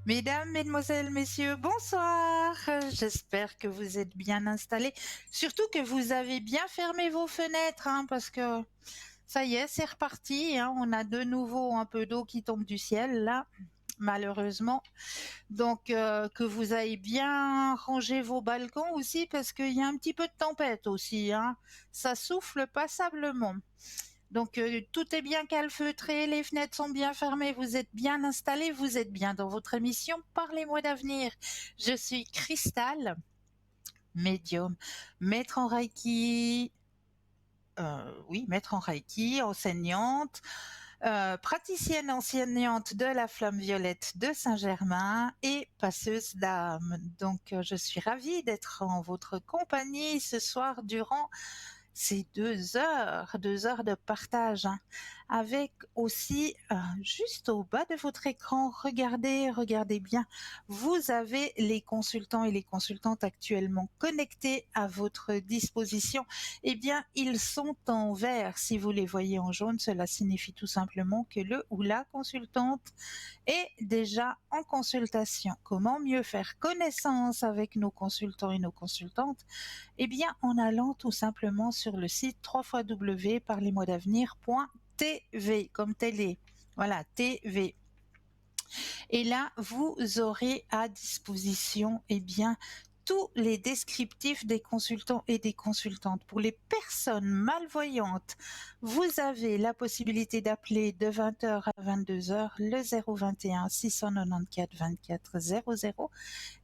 Mesdames, mesdemoiselles, messieurs, bonsoir. J'espère que vous êtes bien installés. Surtout que vous avez bien fermé vos fenêtres, hein, parce que ça y est, c'est reparti, hein. On a de nouveau un peu d'eau qui tombe du ciel, là, malheureusement. Donc, que vous ayez bien rangé vos balcons aussi, parce qu'il y a un petit peu de tempête aussi, hein. Ça souffle passablement. Donc tout est bien calfeutré, les fenêtres sont bien fermées, vous êtes bien installés, vous êtes bien dans votre émission Parlez-moi d'avenir. Je suis Cristal, médium, maître en Reiki, oui, maître en Reiki, enseignante, praticienne enseignante de la Flamme Violette de Saint-Germain et passeuse d'âme. Donc je suis ravie d'être en votre compagnie ce soir durant ces 2 heures de partage, hein, avec aussi, juste au bas de votre écran, regardez bien, vous avez les consultants et les consultantes actuellement connectés à votre disposition. Eh bien, ils sont en vert. Si vous les voyez en jaune, cela signifie tout simplement que le ou la consultante est déjà en consultation. Comment mieux faire connaissance avec nos consultants et nos consultantes? Eh bien, en allant tout simplement sur le site www.parlez-moi-d'avenir.tv, comme télé. Voilà, TV. Et là, vous aurez à disposition, eh bien, tous les descriptifs des consultants et des consultantes. Pour les personnes malvoyantes, vous avez la possibilité d'appeler de 20h à 22h le 021 694 24 00.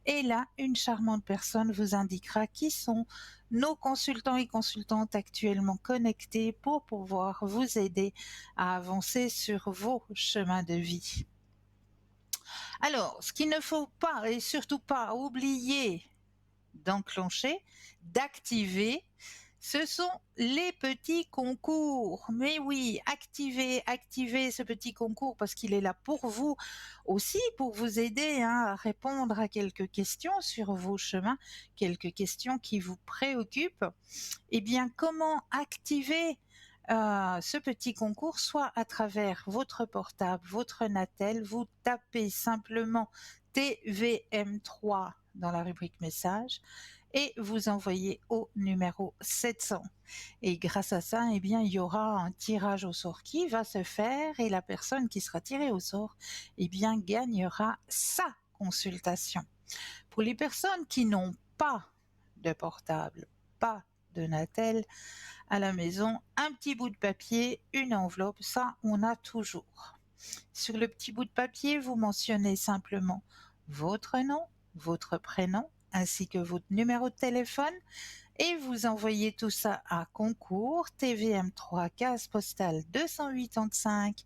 Et là, une charmante personne vous indiquera qui sont nos consultants et consultantes actuellement connectés pour pouvoir vous aider à avancer sur vos chemins de vie. Alors, ce qu'il ne faut pas et surtout pas oublier d'enclencher, d'activer, ce sont les petits concours. Mais oui, activez ce petit concours parce qu'il est là pour vous aussi, pour vous aider, hein, à répondre à quelques questions sur vos chemins, quelques questions qui vous préoccupent. Eh bien, comment activer ce petit concours, soit à travers votre portable, votre Natel, vous tapez simplement TVM3 dans la rubrique message et vous envoyez au numéro 700. Et grâce à ça, eh bien, il y aura un tirage au sort qui va se faire et la personne qui sera tirée au sort, eh bien, gagnera sa consultation. Pour les personnes qui n'ont pas de portable, pas de Natel à la maison, un petit bout de papier, une enveloppe, ça on a toujours. Sur le petit bout de papier, vous mentionnez simplement votre nom, votre prénom, ainsi que votre numéro de téléphone et vous envoyez tout ça à concours TVM3 case postale 285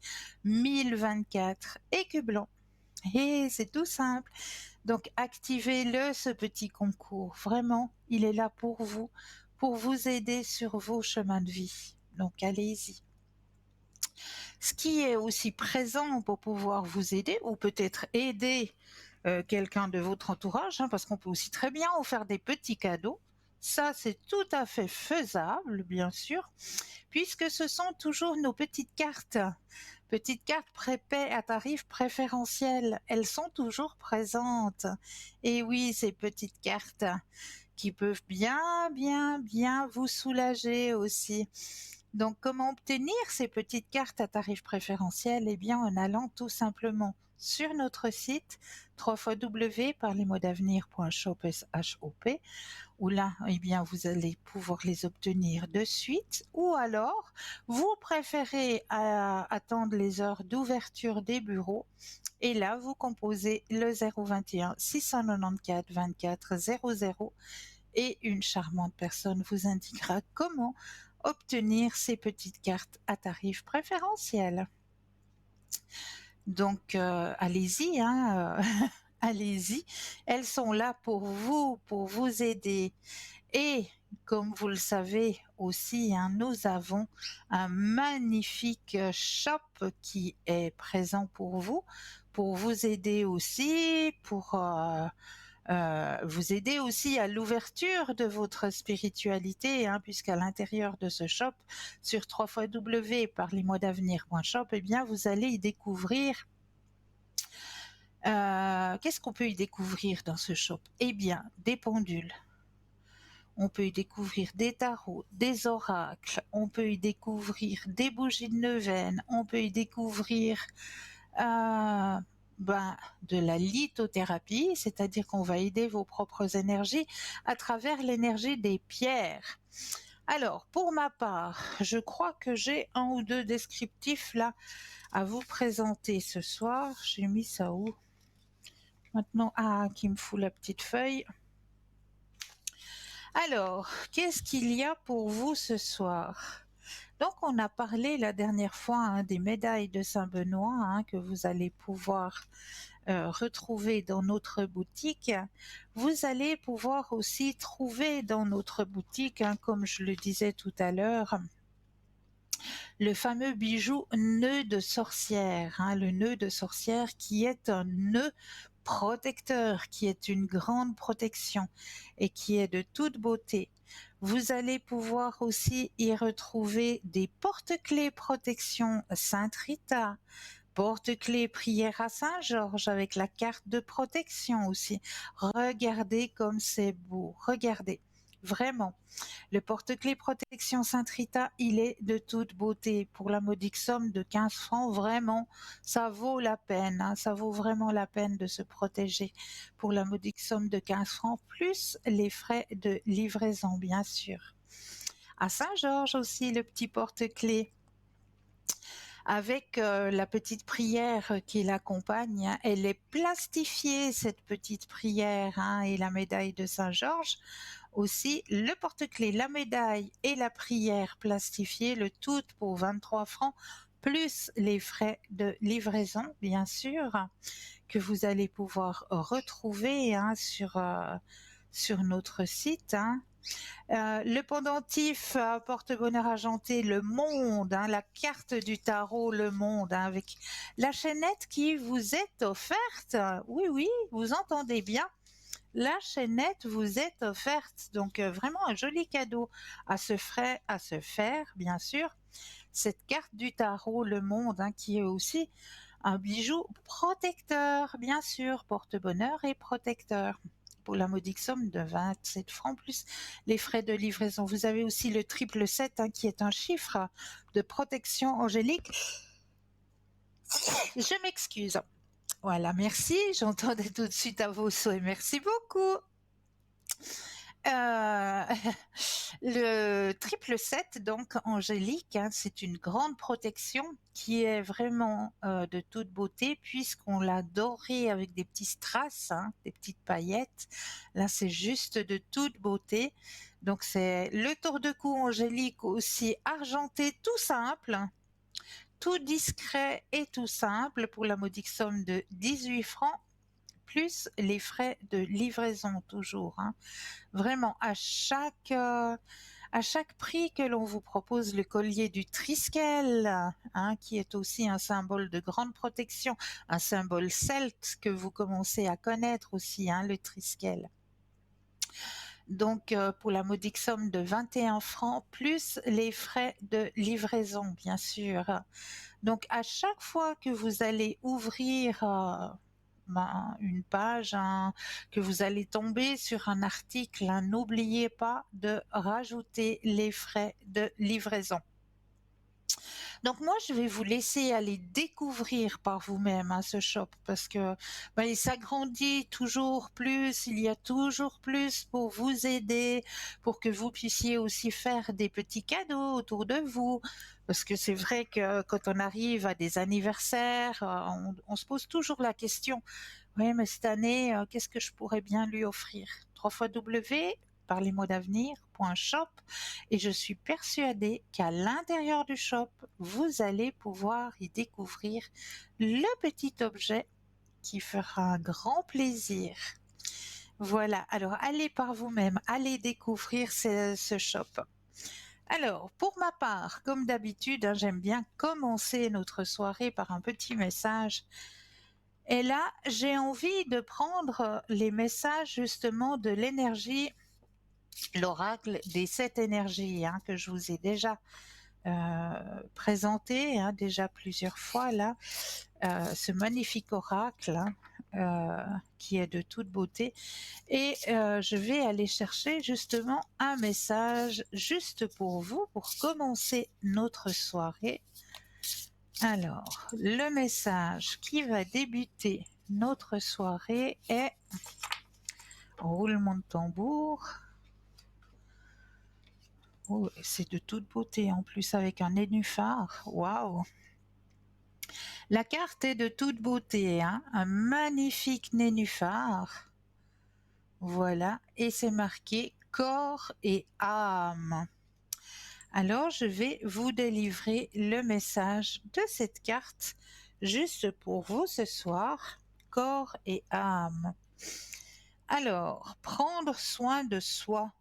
1024 Écublon. Et c'est tout simple. Donc activez-le, ce petit concours. Vraiment, il est là pour vous aider sur vos chemins de vie. Donc allez-y. Ce qui est aussi présent pour pouvoir vous aider ou peut-être aider quelqu'un de votre entourage, hein, parce qu'on peut aussi très bien vous faire des petits cadeaux. Ça, c'est tout à fait faisable, bien sûr, puisque ce sont toujours nos petites cartes prépaies à tarif préférentiel. Elles sont toujours présentes. Et oui, ces petites cartes qui peuvent bien vous soulager aussi. Donc, comment obtenir ces petites cartes à tarif préférentiel? Eh bien, en allant tout simplement sur notre site www.parlezmoi-d'avenir.shop, où là, eh bien, vous allez pouvoir les obtenir de suite, ou alors, vous préférez attendre les heures d'ouverture des bureaux, et là, vous composez le 021 694 24 00 et une charmante personne vous indiquera comment obtenir ces petites cartes à tarif préférentiel. Donc, allez-y, hein, allez-y. Elles sont là pour vous aider. Et comme vous le savez aussi, hein, nous avons un magnifique shop qui est présent pour vous aider aussi, pour vous aider aussi à l'ouverture de votre spiritualité, hein, puisqu'à l'intérieur de ce shop, sur www.parlezmoi-d'avenir.shop, eh bien, vous allez y découvrir Qu'est-ce qu'on peut y découvrir dans ce shop? Eh bien, des pendules. On peut y découvrir des tarots, des oracles, on peut y découvrir des bougies de neuvaine, on peut y découvrir euh, de la lithothérapie, c'est-à-dire qu'on va aider vos propres énergies à travers l'énergie des pierres. Alors, pour ma part, je crois que j'ai un ou deux descriptifs là à vous présenter ce soir. J'ai mis ça où? Maintenant, qui me fout la petite feuille. Alors, qu'est-ce qu'il y a pour vous ce soir? Donc, on a parlé la dernière fois des médailles de Saint-Benoît que vous allez pouvoir retrouver dans notre boutique. Vous allez pouvoir aussi trouver dans notre boutique, comme je le disais tout à l'heure, le fameux bijou nœud de sorcière, le nœud de sorcière qui est un nœud protecteur, qui est une grande protection et qui est de toute beauté. Vous allez pouvoir aussi y retrouver des porte-clés protection Sainte Rita, porte-clés prière à Saint-Georges avec la carte de protection aussi. Regardez comme c'est beau, regardez, vraiment. Le porte-clés protection Sainte Rita, il est de toute beauté. Pour la modique somme de 15 francs, vraiment, ça vaut la peine. Ça vaut vraiment la peine de se protéger pour la modique somme de 15 francs, plus les frais de livraison, bien sûr. À Saint-Georges aussi, le petit porte-clés avec la petite prière qui l'accompagne. Elle est plastifiée, cette petite prière, et la médaille de Saint-Georges. Aussi, le porte-clés, la médaille et la prière plastifiée, le tout pour 23 francs, plus les frais de livraison, bien sûr, que vous allez pouvoir retrouver sur notre site. Le pendentif porte-bonheur argenté, le monde, la carte du tarot, le monde, avec la chaînette qui vous est offerte. Oui, oui, vous entendez bien. La chaînette vous est offerte. Donc, vraiment un joli cadeau à se faire, bien sûr. Cette carte du tarot, le monde, qui est aussi un bijou protecteur, bien sûr, porte-bonheur et protecteur pour la modique somme de 27 francs plus les frais de livraison. Vous avez aussi le 777 qui est un chiffre de protection angélique. Je m'excuse. Voilà, merci. J'entendais tout de suite à vos souhaits. Merci beaucoup. Euh, le 777, donc angélique, c'est une grande protection qui est vraiment de toute beauté puisqu'on l'a dorée avec des petits strass, des petites paillettes. Là, c'est juste de toute beauté. Donc, c'est le tour de cou angélique aussi argenté, tout simple, tout discret et tout simple pour la modique somme de 18 francs plus les frais de livraison toujours. Vraiment, à chaque prix que l'on vous propose le collier du Triskel, qui est aussi un symbole de grande protection, un symbole celte que vous commencez à connaître aussi, le Triskel. Donc, pour la modique somme de 21 francs, plus les frais de livraison, bien sûr. Donc, à chaque fois que vous allez ouvrir une page, que vous allez tomber sur un article, n'oubliez pas de rajouter les frais de livraison. Donc moi, je vais vous laisser aller découvrir par vous-même ce shop parce que il s'agrandit toujours plus, il y a toujours plus pour vous aider, pour que vous puissiez aussi faire des petits cadeaux autour de vous. Parce que c'est vrai que quand on arrive à des anniversaires, on se pose toujours la question, oui, mais cette année, qu'est-ce que je pourrais bien lui offrir? 3 fois W, parlez-moi d'avenir.shop, et je suis persuadée qu'à l'intérieur du shop, vous allez pouvoir y découvrir le petit objet qui fera un grand plaisir. Voilà, alors allez par vous-même, allez découvrir ce shop. Alors, pour ma part, comme d'habitude, j'aime bien commencer notre soirée par un petit message. Et là, j'ai envie de prendre les messages justement de l'énergie, l'oracle des 7 énergies que je vous ai déjà présenté déjà plusieurs fois là, ce magnifique oracle qui est de toute beauté. Et je vais aller chercher justement un message juste pour vous, pour commencer notre soirée. Alors, le message qui va débuter notre soirée est roulement de tambour. Oh, c'est de toute beauté en plus avec un nénuphar. Waouh! La carte est de toute beauté, hein? Un magnifique nénuphar. Voilà, et c'est marqué corps et âme. Alors, je vais vous délivrer le message de cette carte juste pour vous ce soir, corps et âme. Alors, prendre soin de soi,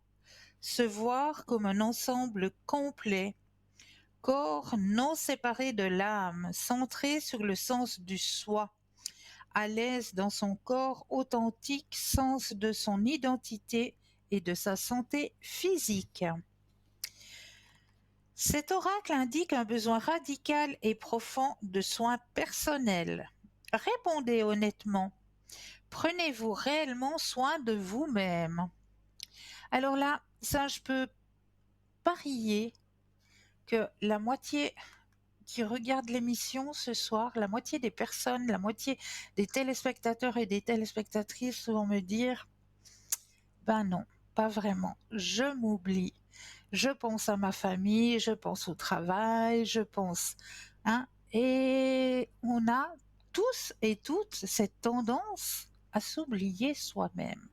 se voir comme un ensemble complet, corps non séparé de l'âme, centré sur le sens du soi, à l'aise dans son corps authentique, sens de son identité et de sa santé physique. Cet oracle indique un besoin radical et profond de soins personnels. Répondez honnêtement. Prenez-vous réellement soin de vous-même? Alors là, ça, je peux parier que la moitié qui regarde l'émission ce soir, la moitié des personnes, la moitié des téléspectateurs et des téléspectatrices vont me dire, ben non, pas vraiment. Je m'oublie. Je pense à ma famille, je pense au travail, je pense, hein, et on a tous et toutes cette tendance à s'oublier soi-même.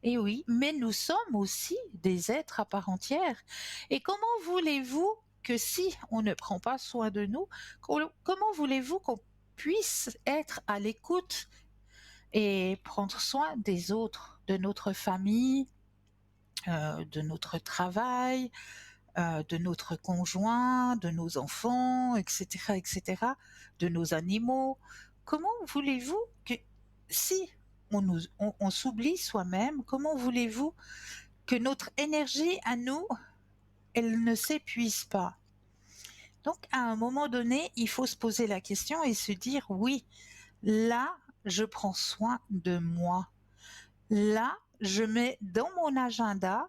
Et oui, mais nous sommes aussi des êtres à part entière. Et comment voulez-vous que si on ne prend pas soin de nous, comment voulez-vous qu'on puisse être à l'écoute et prendre soin des autres, de notre famille, de notre travail, de notre conjoint, de nos enfants, etc., etc., de nos animaux. Comment voulez-vous que, si on s'oublie soi-même, comment voulez-vous que notre énergie à nous, elle ne s'épuise pas? Donc, à un moment donné, il faut se poser la question et se dire, oui, là, je prends soin de moi. Là, je mets dans mon agenda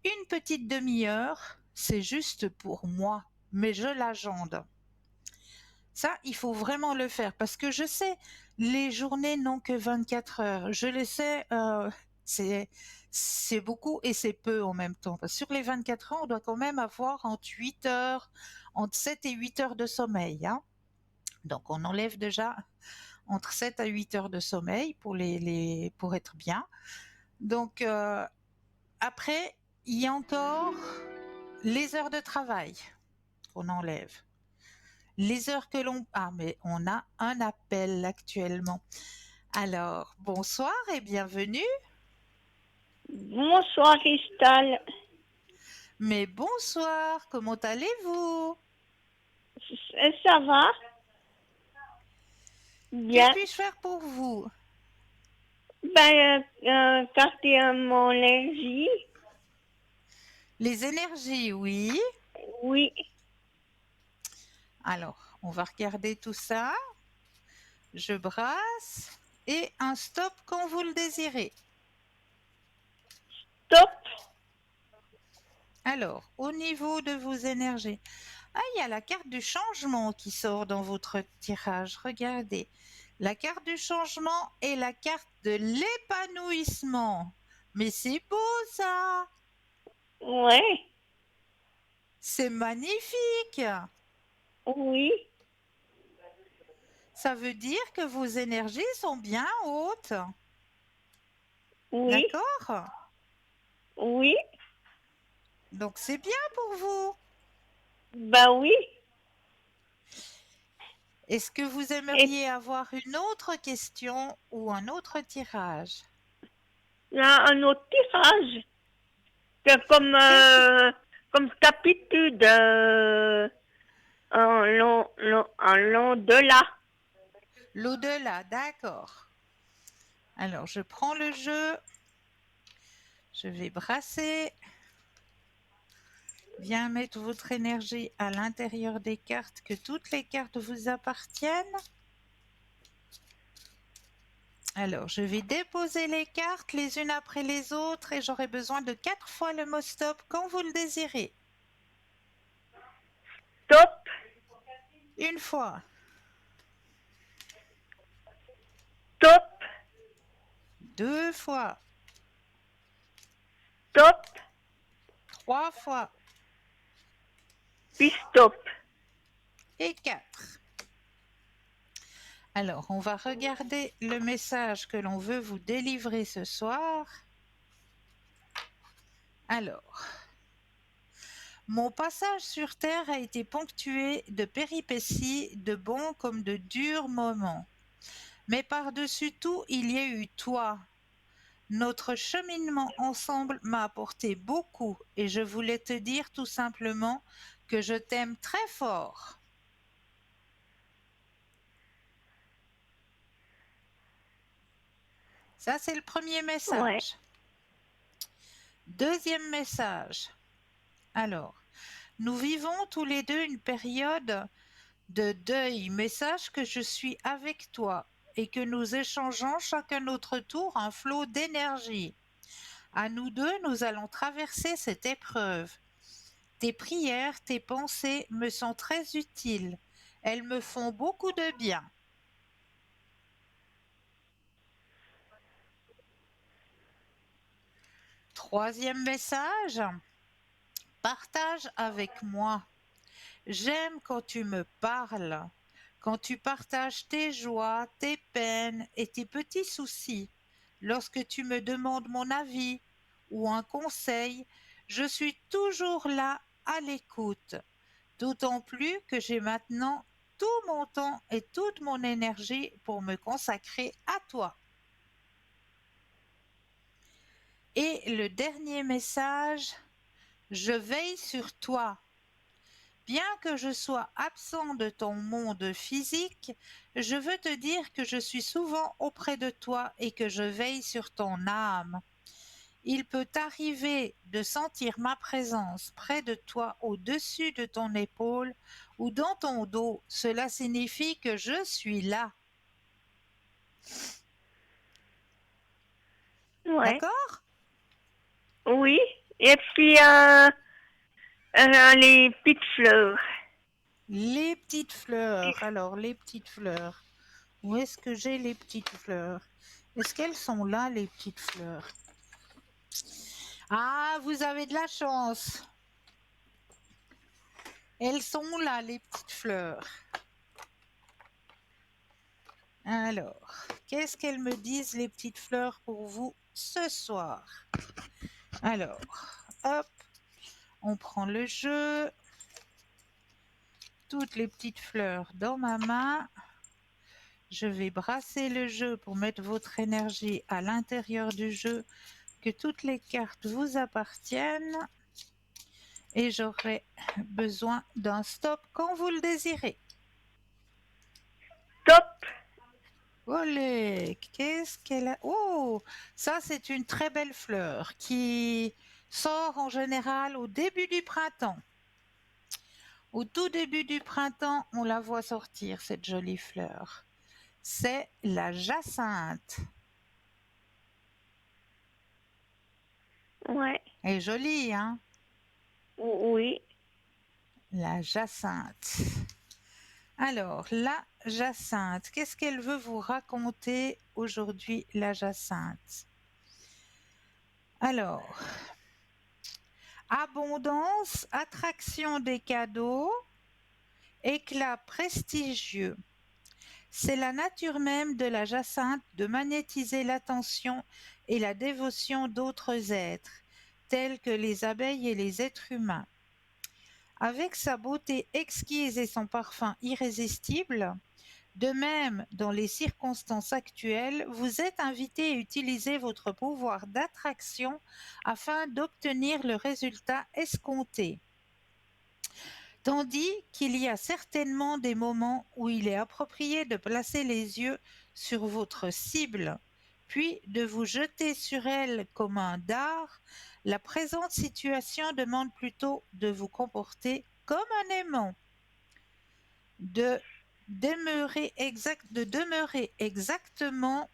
une petite demi-heure, c'est juste pour moi, mais je l'agende. Ça, il faut vraiment le faire parce que je sais, les journées n'ont que 24 heures. Je le sais, c'est, c'est beaucoup et c'est peu en même temps. Parce que sur les 24 heures, on doit quand même avoir entre 8 heures, entre 7 et 8 heures de sommeil, hein. Donc, on enlève déjà entre 7 à 8 heures de sommeil pour être bien. Donc, après, il y a encore les heures de travail qu'on enlève. Les heures que l'on... Ah, mais on a un appel actuellement. Alors, bonsoir et bienvenue. Bonsoir, Cristal. Mais bonsoir, comment allez-vous? Ça va? Que Bien. puis-je faire pour vous? Ben, carte mon allergie. Les énergies, oui. Oui. Alors, on va regarder tout ça. Je brasse et un stop quand vous le désirez. Top. Alors, au niveau de vos énergies, ah, il y a la carte du changement qui sort dans votre tirage. Regardez. La carte du changement et la carte de l'épanouissement. Mais c'est beau ça. Ouais. C'est magnifique. Oui. Ça veut dire que vos énergies sont bien hautes. Oui. D'accord? Oui. Donc c'est bien pour vous. Ben oui. Est-ce que vous Et aimeriez avoir une autre question ou un autre tirage? là, un autre tirage. C'est Qu'est-ce qui... comme d'habitude, en long de là. L'au-delà, d'accord. Alors, je prends le jeu. Je vais brasser. Bien mettre votre énergie à l'intérieur des cartes, que toutes les cartes vous appartiennent. Alors, je vais déposer les cartes les unes après les autres et j'aurai besoin de 4 fois le mot stop quand vous le désirez. Stop. Une fois, Stop. 2 fois, Stop. 3 fois Puis stop. et 4. Alors, on va regarder le message que l'on veut vous délivrer ce soir. Alors, mon passage sur Terre a été ponctué de péripéties, de bons comme de durs moments. Mais par-dessus tout, il y a eu toi. Notre cheminement ensemble m'a apporté beaucoup et je voulais te dire tout simplement que je t'aime très fort. Ça, c'est le premier message. Ouais. Deuxième message. Alors, nous vivons tous les deux une période de deuil, mais sache que je suis avec toi et que nous échangeons chacun notre tour un flot d'énergie. À nous deux, nous allons traverser cette épreuve. Tes prières, tes pensées me sont très utiles. Elles me font beaucoup de bien. Troisième message. Partage avec moi. J'aime quand tu me parles, quand tu partages tes joies, tes peines et tes petits soucis. Lorsque tu me demandes mon avis ou un conseil, je suis toujours là à l'écoute. D'autant plus que j'ai maintenant tout mon temps et toute mon énergie pour me consacrer à toi. Et le dernier message, je veille sur toi. Bien que je sois absent de ton monde physique, je veux te dire que je suis souvent auprès de toi et que je veille sur ton âme. Il peut t'arriver de sentir ma présence près de toi, au-dessus de ton épaule ou dans ton dos. Cela signifie que je suis là. Ouais. D'accord? Oui. Et puis, les petites fleurs. Les petites fleurs. Alors, les petites fleurs. Où est-ce que j'ai les petites fleurs? Est-ce qu'elles sont là, les petites fleurs? Ah, vous avez de la chance. Elles sont là, les petites fleurs. Alors, qu'est-ce qu'elles me disent, les petites fleurs, pour vous ce soir? Alors, hop, on prend le jeu. Toutes les petites fleurs dans ma main. Je vais brasser le jeu pour mettre votre énergie à l'intérieur du jeu, que toutes les cartes vous appartiennent. Et j'aurai besoin d'un stop quand vous le désirez. Stop. Olé, qu'est-ce qu'elle a? Oh, ça c'est une très belle fleur qui sort en général au début du printemps. Au tout début du printemps, on la voit sortir, cette jolie fleur. C'est la jacinthe. Ouais. Elle est jolie, hein? Oui. La jacinthe. Alors, la jacinthe, qu'est-ce qu'elle veut vous raconter aujourd'hui, la jacinthe? Alors, abondance, attraction des cadeaux, éclat prestigieux. C'est la nature même de la jacinthe de magnétiser l'attention et la dévotion d'autres êtres, tels que les abeilles et les êtres humains. Avec sa beauté exquise et son parfum irrésistible, de même, dans les circonstances actuelles, vous êtes invité à utiliser votre pouvoir d'attraction afin d'obtenir le résultat escompté. Tandis qu'il y a certainement des moments où il est approprié de placer les yeux sur votre cible, puis de vous jeter sur elle comme un dard, la présente situation demande plutôt de vous comporter comme un aimant, de demeurer exactement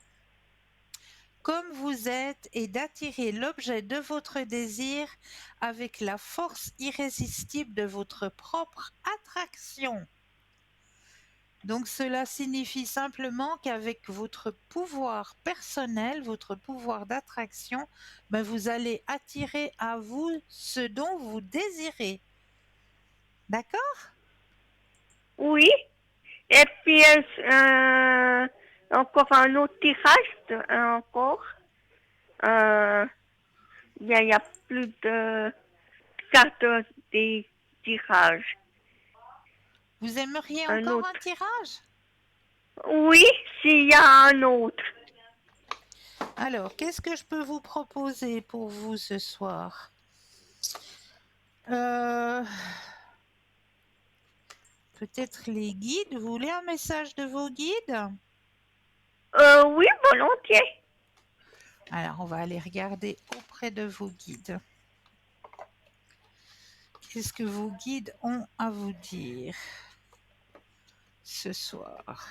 comme vous êtes et d'attirer l'objet de votre désir avec la force irrésistible de votre propre attraction. Donc cela signifie simplement qu'avec votre pouvoir personnel, votre pouvoir d'attraction, vous allez attirer à vous ce dont vous désirez. D'accord? Oui. Et puis, encore un autre tirage, encore. Il y a plus de cartes des tirages. Vous aimeriez Un encore un autre. tirage? Oui, s'il y a un autre. Alors, qu'est-ce que je peux vous proposer pour vous ce soir? Peut-être les guides. Vous voulez un message de vos guides? Oui, volontiers. Alors, on va aller regarder auprès de vos guides. Qu'est-ce que vos guides ont à vous dire ce soir?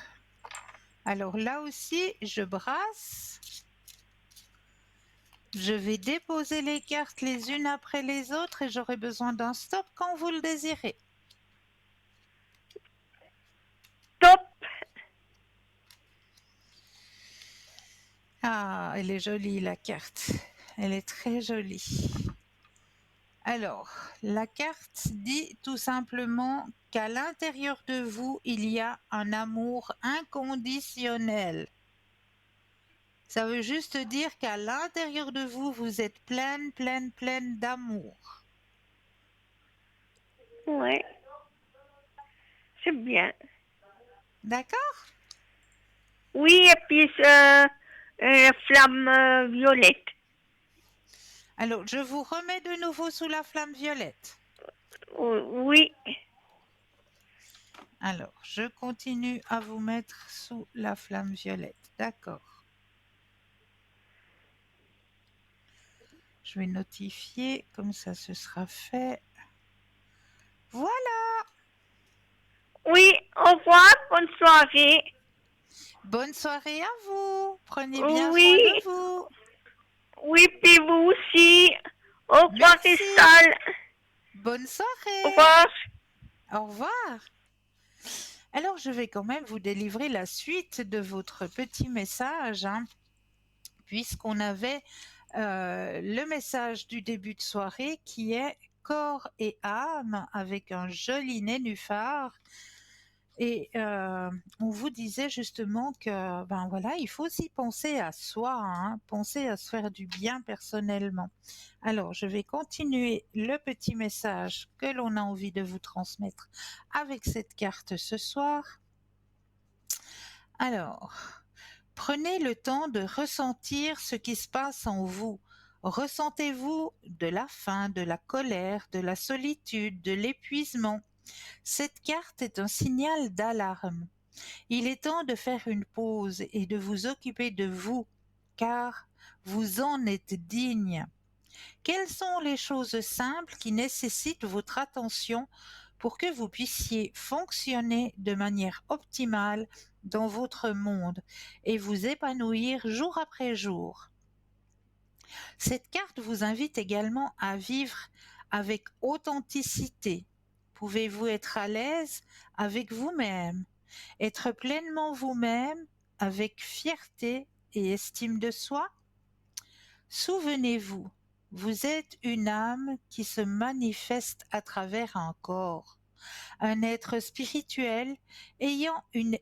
Alors là aussi, je brasse. Je vais déposer les cartes les unes après les autres et j'aurai besoin d'un stop quand vous le désirez. Top. Ah, elle est jolie la carte. Elle est très jolie. Alors, la carte dit tout simplement qu'à l'intérieur de vous, il y a un amour inconditionnel. Ça veut juste dire qu'à l'intérieur de vous, vous êtes pleine, pleine, pleine d'amour. Ouais. C'est bien. D'accord? Oui, et puis flamme violette. Alors, je vous remets de nouveau sous la flamme violette. Oui. Alors, je continue à vous mettre sous la flamme violette. D'accord. Je vais notifier, comme ça ce sera fait. Voilà. Oui, au revoir, bonne soirée. Bonne soirée à vous. Prenez bien soin Oui. de vous. Oui, puis vous aussi. Au revoir, Merci. Cristal. Bonne Au soirée. revoir. Au revoir. Alors, je vais quand même vous délivrer la suite de votre petit message, puisqu'on avait le message du début de soirée qui est corps et âme avec un joli nénuphar. Et on vous disait justement que voilà, il faut aussi penser à soi, penser à se faire du bien personnellement. Alors, je vais continuer le petit message que l'on a envie de vous transmettre avec cette carte ce soir. Alors, prenez le temps de ressentir ce qui se passe en vous. Ressentez-vous de la faim, de la colère, de la solitude, de l'épuisement? Cette carte est un signal d'alarme. Il est temps de faire une pause et de vous occuper de vous, car vous en êtes digne. Quelles sont les choses simples qui nécessitent votre attention pour que vous puissiez fonctionner de manière optimale dans votre monde et vous épanouir jour après jour? Cette carte vous invite également à vivre avec authenticité. Pouvez-vous être à l'aise avec vous-même, être pleinement vous-même avec fierté et estime de soi? Souvenez-vous, vous êtes une âme qui se manifeste à travers un corps, un être spirituel ayant une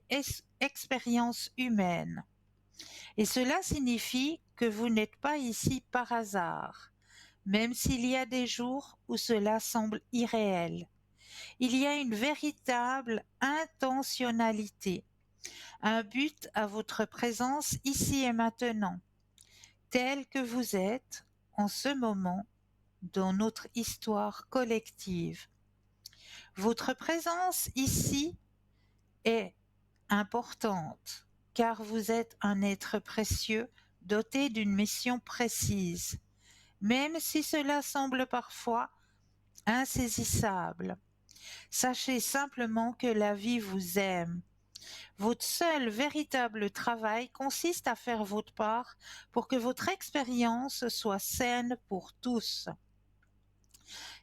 expérience humaine. Et cela signifie que vous n'êtes pas ici par hasard, même s'il y a des jours où cela semble irréel. Il y a une véritable intentionnalité, un but à votre présence ici et maintenant, tel que vous êtes en ce moment dans notre histoire collective. Votre présence ici est importante car vous êtes un être précieux doté d'une mission précise, même si cela semble parfois insaisissable. Sachez simplement que la vie vous aime Votre seul véritable travail consiste à faire votre part pour que votre expérience soit saine pour tous.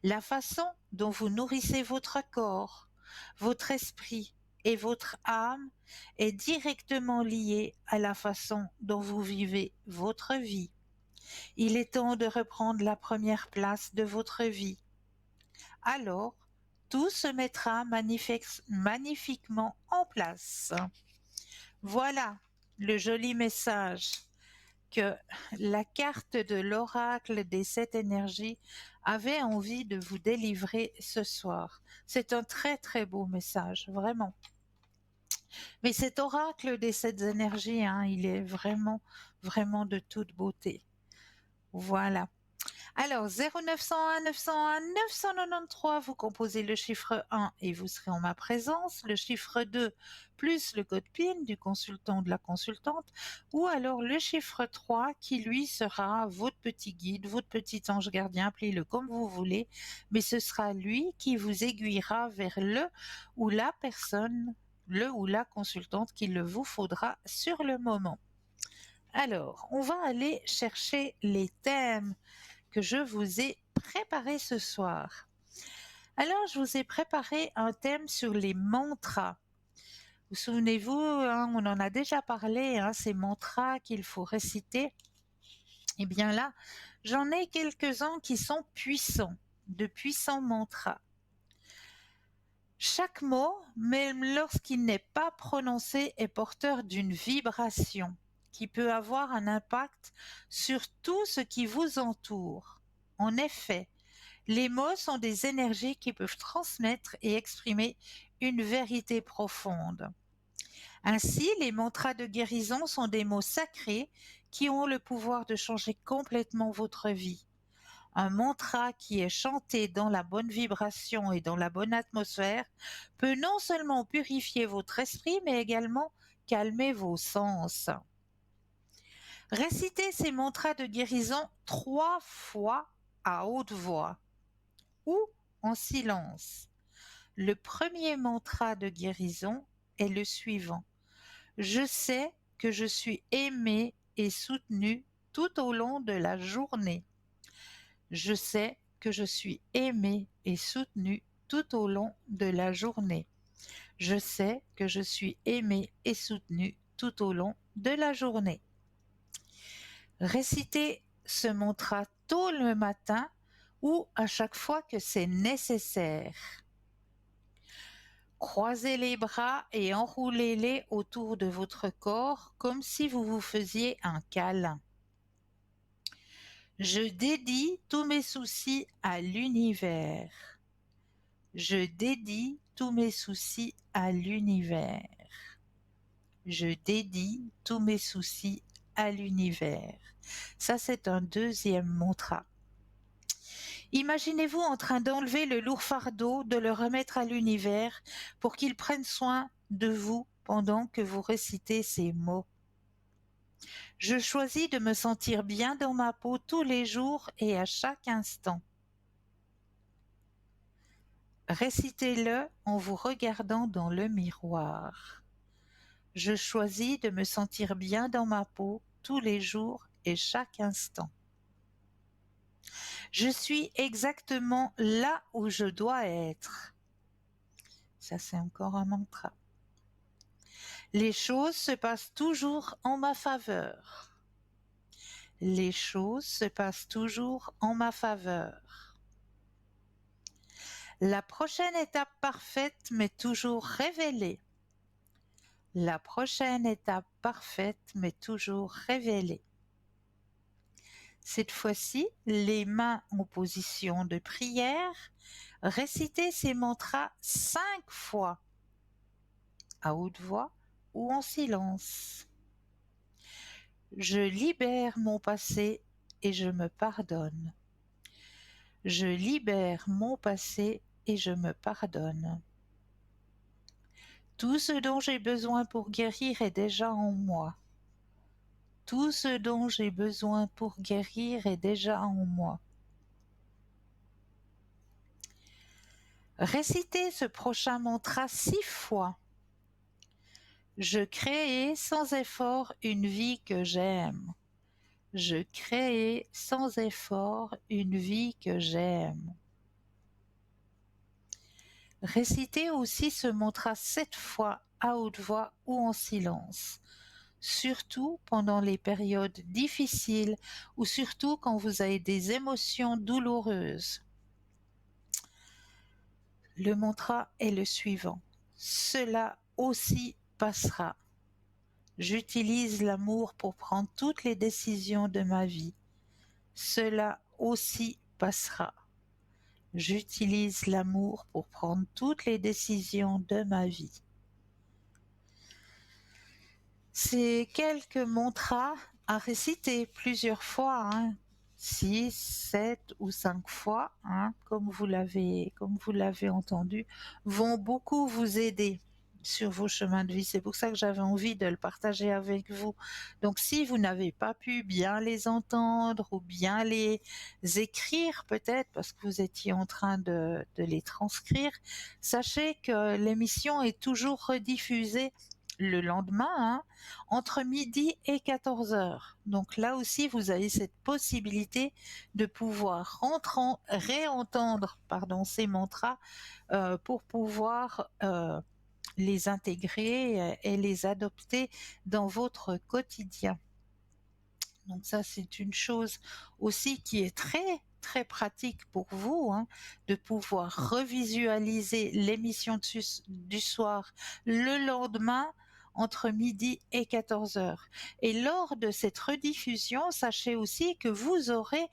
La façon dont vous nourrissez votre corps, votre esprit et votre âme est directement liée à la façon dont vous vivez votre vie. Il est temps de reprendre la première place de votre vie. Alors, tout se mettra magnifiquement en place. Voilà le joli message que la carte de l'oracle des 7 énergies avait envie de vous délivrer ce soir. C'est un très très beau message, vraiment. Mais cet oracle des 7 énergies, il est vraiment, vraiment de toute beauté. Voilà. Alors, 0901 901 993, vous composez le chiffre 1 et vous serez en ma présence, le chiffre 2 plus le code PIN du consultant ou de la consultante, ou alors le chiffre 3 qui lui sera votre petit guide, votre petit ange gardien, appelez-le comme vous voulez, mais ce sera lui qui vous aiguillera vers le ou la personne, le ou la consultante qu'il le vous faudra sur le moment. Alors, on va aller chercher les thèmes que je vous ai préparé ce soir. Alors, je vous ai préparé un thème sur les mantras. Vous souvenez-vous, on en a déjà parlé, ces mantras qu'il faut réciter. Eh bien là, j'en ai quelques-uns qui sont puissants, de puissants mantras. Chaque mot, même lorsqu'il n'est pas prononcé, est porteur d'une vibration qui peut avoir un impact sur tout ce qui vous entoure. En effet, les mots sont des énergies qui peuvent transmettre et exprimer une vérité profonde. Ainsi, les mantras de guérison sont des mots sacrés qui ont le pouvoir de changer complètement votre vie. Un mantra qui est chanté dans la bonne vibration et dans la bonne atmosphère peut non seulement purifier votre esprit, mais également calmer vos sens. Récitez ces mantras de guérison 3 fois à haute voix ou en silence. Le premier mantra de guérison est le suivant. Je sais que je suis aimé et soutenu tout au long de la journée. Je sais que je suis aimé et soutenu tout au long de la journée. Je sais que je suis aimé et soutenu tout au long de la journée. Récitez ce mantra tôt le matin ou à chaque fois que c'est nécessaire. Croisez les bras et enroulez-les autour de votre corps comme si vous vous faisiez un câlin. Je dédie tous mes soucis à l'univers. Je dédie tous mes soucis à l'univers. Je dédie tous mes soucis à l'univers. Ça, c'est un deuxième mantra. Imaginez-vous en train d'enlever le lourd fardeau, de le remettre à l'univers pour qu'il prenne soin de vous pendant que vous récitez ces mots. Je choisis de me sentir bien dans ma peau tous les jours et à chaque instant. Récitez-le en vous regardant dans le miroir. Je choisis de me sentir bien dans ma peau tous les jours et chaque instant. Je suis exactement là où je dois être. Ça, c'est encore un mantra. Les choses se passent toujours en ma faveur. Les choses se passent toujours en ma faveur. La prochaine étape parfaite m'est toujours révélée. La prochaine étape parfaite m'est toujours révélée. Cette fois-ci, les mains en position de prière, récitez ces mantras 5 fois, à haute voix ou en silence. Je libère mon passé et je me pardonne. Je libère mon passé et je me pardonne. Tout ce dont j'ai besoin pour guérir est déjà en moi. Tout ce dont j'ai besoin pour guérir est déjà en moi. Récitez ce prochain mantra 6 fois. Je crée sans effort une vie que j'aime. Je crée sans effort une vie que j'aime. Récitez aussi ce mantra 7 fois à haute voix ou en silence, surtout pendant les périodes difficiles ou surtout quand vous avez des émotions douloureuses. Le mantra est le suivant. Cela aussi passera. J'utilise l'amour pour prendre toutes les décisions de ma vie. Cela aussi passera. J'utilise l'amour pour prendre toutes les décisions de ma vie. C'est quelques mantras à réciter plusieurs fois, 6, 7 ou 5 fois, comme vous l'avez entendu, vont beaucoup vous aider sur vos chemins de vie. C'est pour ça que j'avais envie de le partager avec vous. Donc si vous n'avez pas pu bien les entendre ou bien les écrire peut-être parce que vous étiez en train de les transcrire, sachez que l'émission est toujours rediffusée le lendemain, entre midi et 14 heures. Donc là aussi, vous avez cette possibilité de pouvoir réentendre ces mantras pour pouvoir les intégrer et les adopter dans votre quotidien. Donc ça, c'est une chose aussi qui est très très pratique pour vous, de pouvoir revisualiser l'émission du soir le lendemain entre midi et 14 heures. Et lors de cette rediffusion, sachez aussi que vous aurez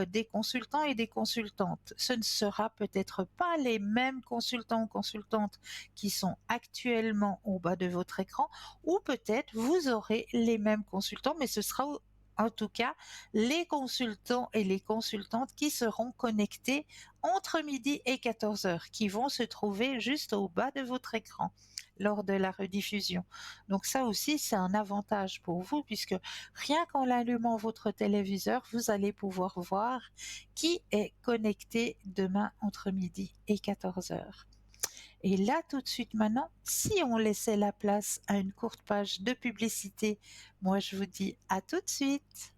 des consultants et des consultantes. Ce ne sera peut-être pas les mêmes consultants ou consultantes qui sont actuellement au bas de votre écran, ou peut-être vous aurez les mêmes consultants, mais ce sera en tout cas les consultants et les consultantes qui seront connectés entre midi et 14 heures, qui vont se trouver juste au bas de votre écran lors de la rediffusion. Donc ça aussi, c'est un avantage pour vous, puisque rien qu'en allumant votre téléviseur, vous allez pouvoir voir qui est connecté demain entre midi et 14 heures. Et là, tout de suite maintenant, si on laissait la place à une courte page de publicité, moi je vous dis à tout de suite.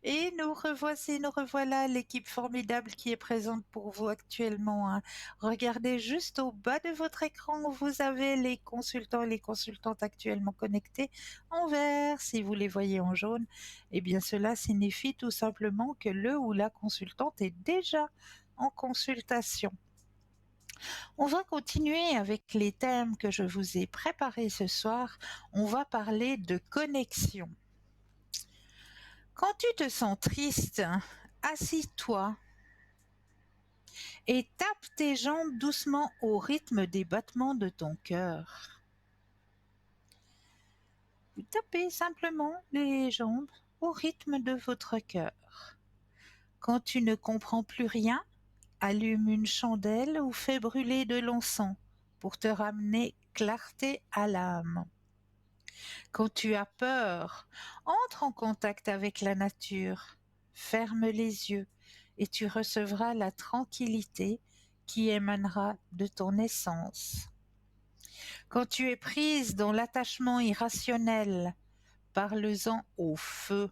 Et nous revoilà, l'équipe formidable qui est présente pour vous actuellement. Regardez juste au bas de votre écran, vous avez les consultants et les consultantes actuellement connectés en vert. Si vous les voyez en jaune, eh bien cela signifie tout simplement que le ou la consultante est déjà en consultation. On va continuer avec les thèmes que je vous ai préparés ce soir. On va parler de connexion. Quand tu te sens triste, assis-toi et tape tes jambes doucement au rythme des battements de ton cœur. Vous tapez simplement les jambes au rythme de votre cœur. Quand tu ne comprends plus rien, allume une chandelle ou fais brûler de l'encens pour te ramener clarté à l'âme. Quand tu as peur, entre en contact avec la nature, ferme les yeux et tu recevras la tranquillité qui émanera de ton essence. Quand tu es prise dans l'attachement irrationnel, parle-en au feu,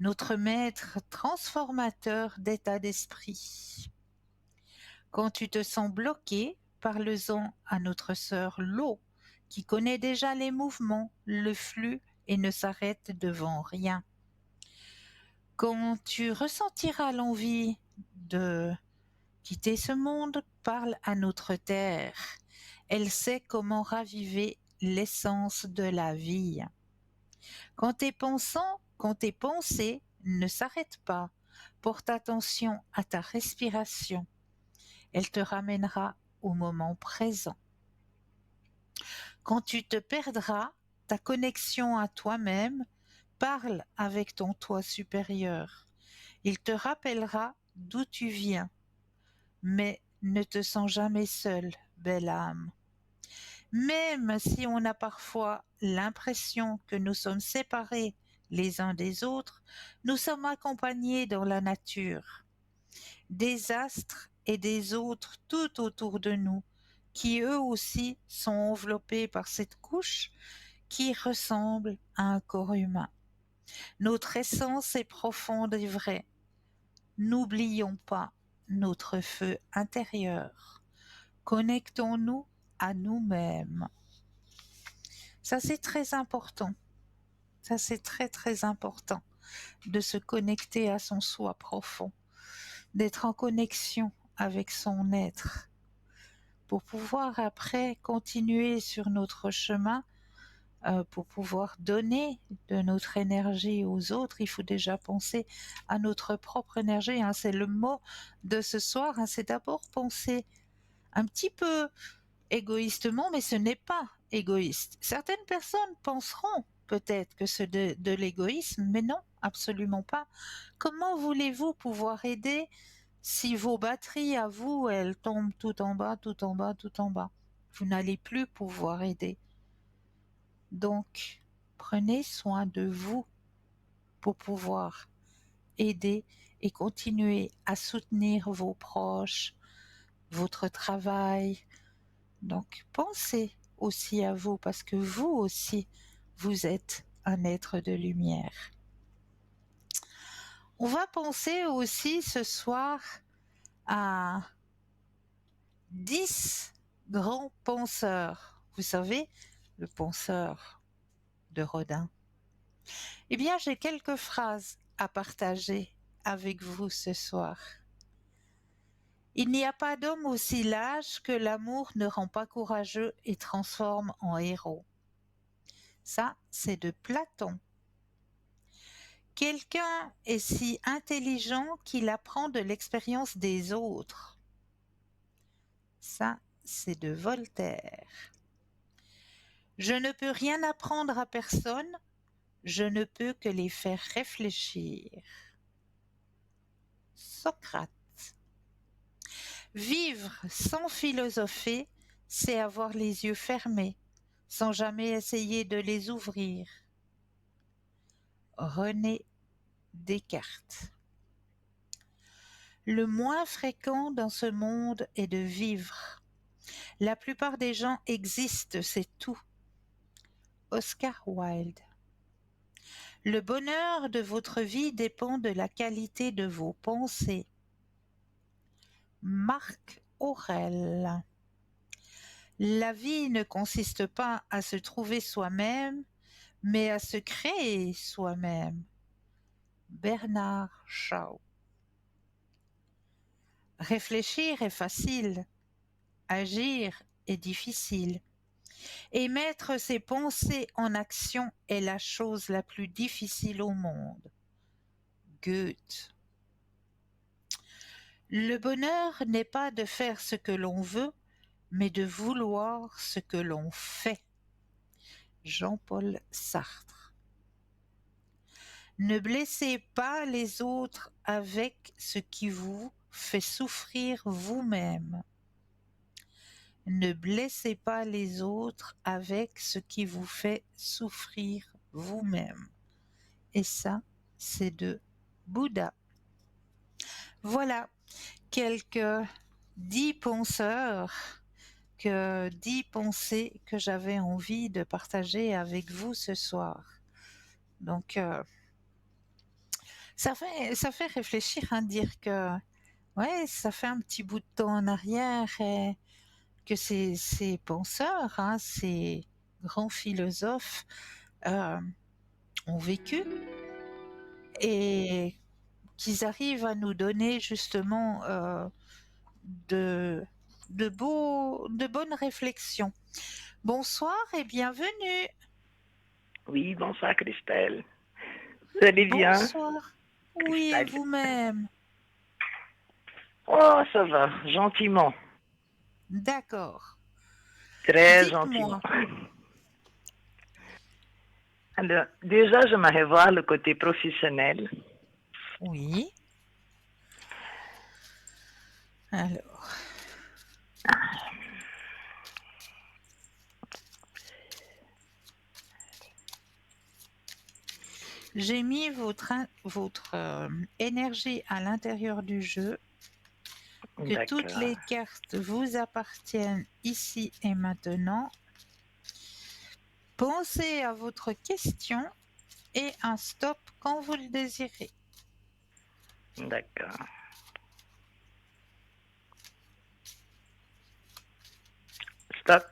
notre maître transformateur d'état d'esprit. Quand tu te sens bloqué, parle-en à notre sœur l'eau, qui connaît déjà les mouvements, le flux et ne s'arrête devant rien. Quand tu ressentiras l'envie de quitter ce monde, parle à notre terre. Elle sait comment raviver l'essence de la vie. Quand tes pensées ne s'arrêtent pas, porte attention à ta respiration. Elle te ramènera au moment présent. Quand tu te perdras, ta connexion à toi-même, parle avec ton toi supérieur. Il te rappellera d'où tu viens, mais Ne te sens jamais seule, belle âme. Même si on a parfois l'impression que nous sommes séparés les uns des autres, nous sommes accompagnés dans la nature, des astres et des autres tout autour de nous, qui eux aussi sont enveloppés par cette couche qui ressemble à un corps humain. Notre essence est profonde et vraie. N'oublions pas notre feu intérieur. Connectons-nous à nous-mêmes. Ça, c'est très important. Ça, c'est très, très important de se connecter à son soi profond, d'être en connexion avec son être pour pouvoir après continuer sur notre chemin, pour pouvoir donner de notre énergie aux autres. Il faut déjà penser à notre propre énergie, hein. C'est le mot de ce soir, hein. C'est d'abord penser un petit peu égoïstement, mais ce n'est pas égoïste. Certaines personnes penseront peut-être que c'est de l'égoïsme, mais non, absolument pas. Comment voulez-vous pouvoir aider si vos batteries à vous, elles tombent tout en bas, tout en bas, tout en bas? Vous n'allez plus pouvoir aider. Donc, prenez soin de vous pour pouvoir aider et continuer à soutenir vos proches, votre travail. Donc, pensez aussi à vous parce que vous aussi, vous êtes un être de lumière. On va penser aussi ce soir à 10 grands penseurs. Vous savez, le penseur de Rodin. Eh bien, j'ai quelques phrases à partager avec vous ce soir. Il n'y a pas d'homme aussi lâche que l'amour ne rend pas courageux et transforme en héros. Ça, c'est de Platon. Quelqu'un est si intelligent qu'il apprend de l'expérience des autres. Ça, c'est de Voltaire. Je ne peux rien apprendre à personne, je ne peux que les faire réfléchir. Socrate. Vivre sans philosopher, c'est avoir les yeux fermés, sans jamais essayer de les ouvrir. René Descartes. Le moins fréquent dans ce monde est de vivre. La plupart des gens existent, c'est tout. Oscar Wilde. Le bonheur de votre vie dépend de la qualité de vos pensées. Marc Aurèle. La vie ne consiste pas à se trouver soi-même, mais à se créer soi-même. Bernard Shaw. Réfléchir est facile, agir est difficile. Et mettre ses pensées en action est la chose la plus difficile au monde. Goethe. Le bonheur n'est pas de faire ce que l'on veut, mais de vouloir ce que l'on fait. Jean-Paul Sartre. Ne blessez pas les autres avec ce qui vous fait souffrir vous-même. Ne blessez pas les autres avec ce qui vous fait souffrir vous-même. Et ça, c'est de Bouddha. Voilà quelques 10 penseurs, 10 pensées que j'avais envie de partager avec vous ce soir. Donc, ça fait réfléchir, hein, dire que ouais, ça fait un petit bout de temps en arrière et que ces penseurs, hein, ces grands philosophes ont vécu et qu'ils arrivent à nous donner justement de, de bonnes réflexions. Bonsoir et bienvenue. Oui, bonsoir Christelle. Vous allez bien? Bonsoir. Oui, et Christelle. vous-même? Oh, ça va, gentiment. D'accord. Très Dites-moi. gentiment. Alors, déjà, j'aimerais voir le côté professionnel. Oui. Alors. J'ai mis votre énergie à l'intérieur du jeu, que toutes D'accord. les cartes vous appartiennent ici et maintenant. Pensez à votre question et un stop quand vous le désirez. D'accord. Stop.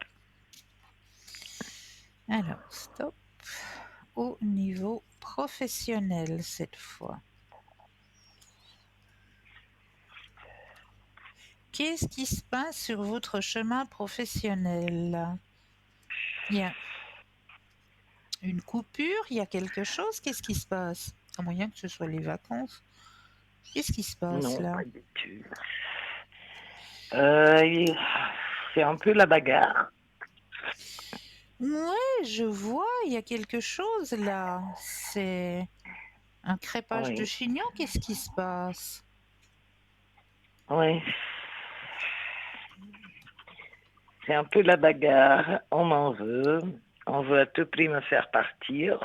Alors, stop au niveau professionnel cette fois. Qu'est-ce qui se passe sur votre chemin professionnel? Il y a une coupure, il y a quelque chose, qu'est-ce qui se passe? À moyen que ce soit les vacances. Qu'est-ce qui se passe Non, là? pas du tout. Euh, c'est un peu la bagarre. Ouais, je vois, il y a quelque chose là. C'est un crêpage de Oui, chignon, qu'est-ce qui se passe? oui. C'est un peu la bagarre. On m'en veut. On veut à tout prix me faire partir.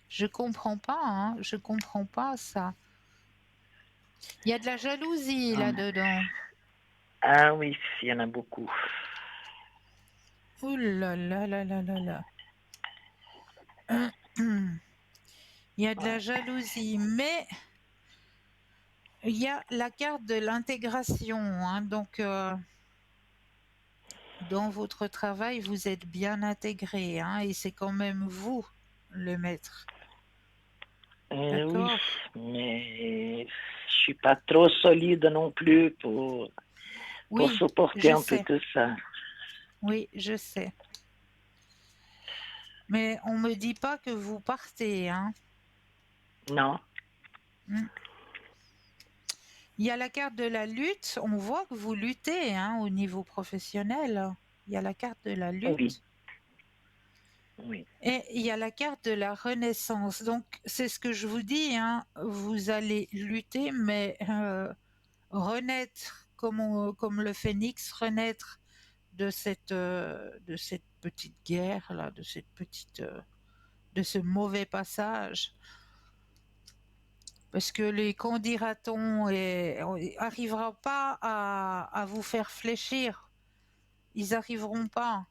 Je comprends pas, hein, je comprends pas ça. Il y a de la jalousie là-dedans. Ah oui, il y en a beaucoup. Ouh là là là là là là. Il y a de la jalousie, mais il y a la carte de l'intégration, hein, donc dans votre travail, vous êtes bien intégré, hein, et c'est quand même vous le maître. Oui, D'accord? mais je suis pas trop solide non plus pour Oui, supporter je un peu sais. tout ça. Oui, je sais. Mais on me dit pas que vous partez, hein. Non, Mm. Il y a la carte de la lutte. On voit que vous luttez, hein, au niveau professionnel. Il y a la carte de la oui, lutte. oui, Et il y a la carte de la renaissance. Donc, c'est ce que je vous dis, hein, vous allez lutter, mais renaître comme le phénix, renaître de cette petite guerre là, de ce mauvais passage, parce que les qu'en dira-t-on arrivera pas à vous faire fléchir. Ils arriveront pas.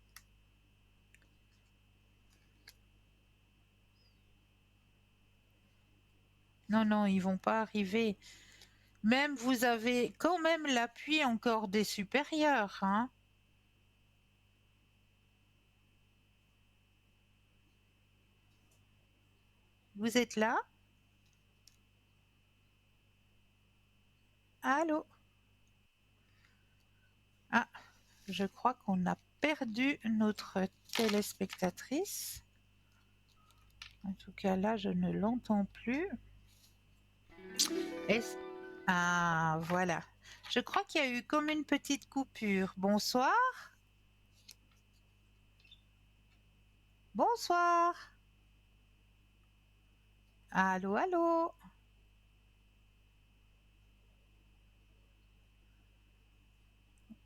Non, non, ils vont pas arriver. Même vous avez quand même l'appui encore des supérieurs, hein. Vous êtes là? Allô? Ah, je crois qu'on a perdu notre téléspectatrice. En tout cas, là, je ne l'entends plus. Est-ce- Ah, voilà. Je crois qu'il y a eu comme une petite coupure. Bonsoir. Bonsoir. Allô, allô.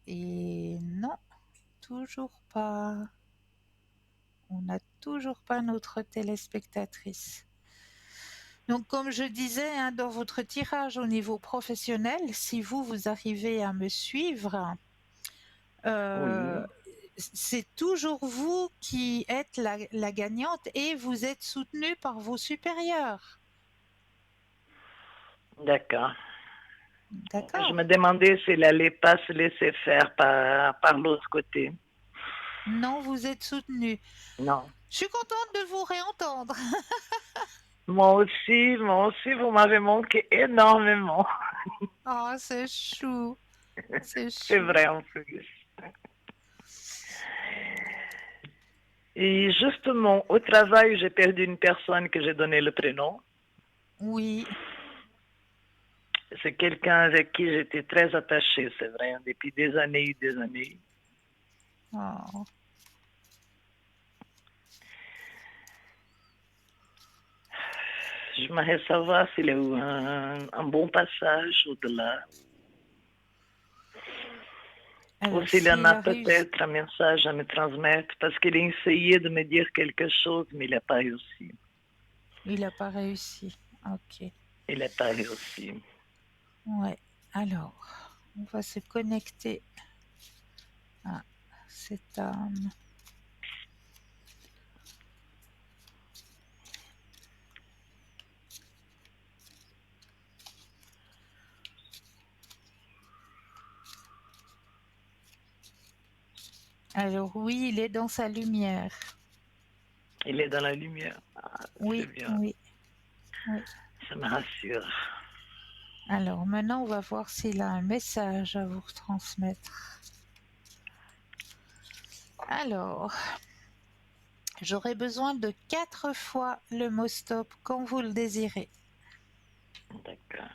Et non, toujours pas. On n'a toujours pas notre téléspectatrice. Donc, comme je disais, hein, dans votre tirage au niveau professionnel, si vous arrivez à me suivre, oui. c'est toujours vous qui êtes la gagnante et vous êtes soutenue par vos supérieurs. D'accord. Je D'accord? me demandais s'il allait pas se laisser faire par l'autre côté. Non, vous êtes soutenue. Non. Je suis contente de vous réentendre. Moi aussi, vous m'avez manqué énormément. Oh, c'est chou. C'est C'est chou. vrai en plus. Et justement, au travail, j'ai perdu une personne que j'ai donné le prénom. Oui. C'est quelqu'un avec qui j'étais très attachée, c'est vrai, depuis des années et des années. Oh. J'aimerais savoir s'il y a eu un bon passage au-delà. Ou Alors, s'il y en s'il a a réussi, peut-être un message à me transmettre, parce qu'il a essayé de me dire quelque chose, mais il n'a pas réussi. il n'a pas réussi. Ok. Il n'a pas réussi. Ouais. Alors, on va se connecter à cette âme. Alors oui, il est dans sa lumière. Il est dans la lumière. Ah, c'est Oui, bien. oui, oui. Ça me rassure. Alors maintenant, on va voir s'il a un message à vous transmettre. Alors, j'aurai besoin de 4 fois le mot stop quand vous le désirez. D'accord.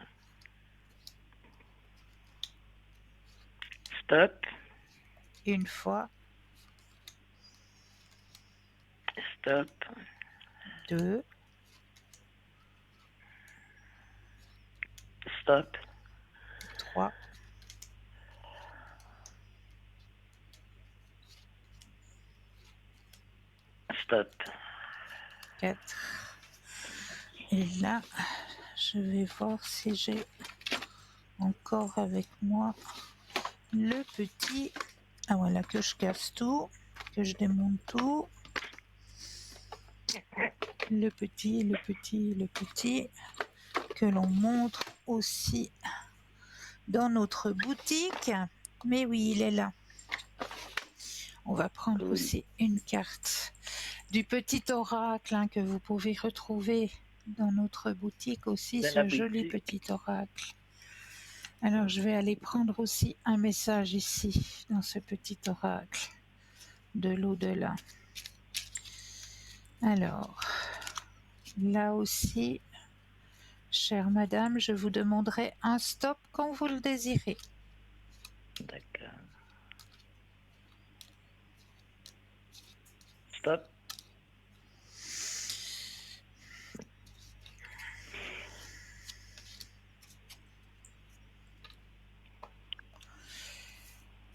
Stop. Une fois, Stop. 2, Stop. 3, Stop. 4. Et là, je vais voir si j'ai encore avec moi le petit. Ah voilà, que je casse tout, que je démonte tout. Le petit, que l'on montre aussi dans notre boutique. Mais oui, il est là. On va prendre Oui. aussi une carte du petit oracle que vous pouvez retrouver dans notre boutique aussi, Dans la ce joli boutique. petit oracle. Alors je vais aller prendre aussi un message ici, dans ce petit oracle de l'au-delà. Alors, là aussi, chère madame, je vous demanderai un stop quand vous le désirez. D'accord. Stop.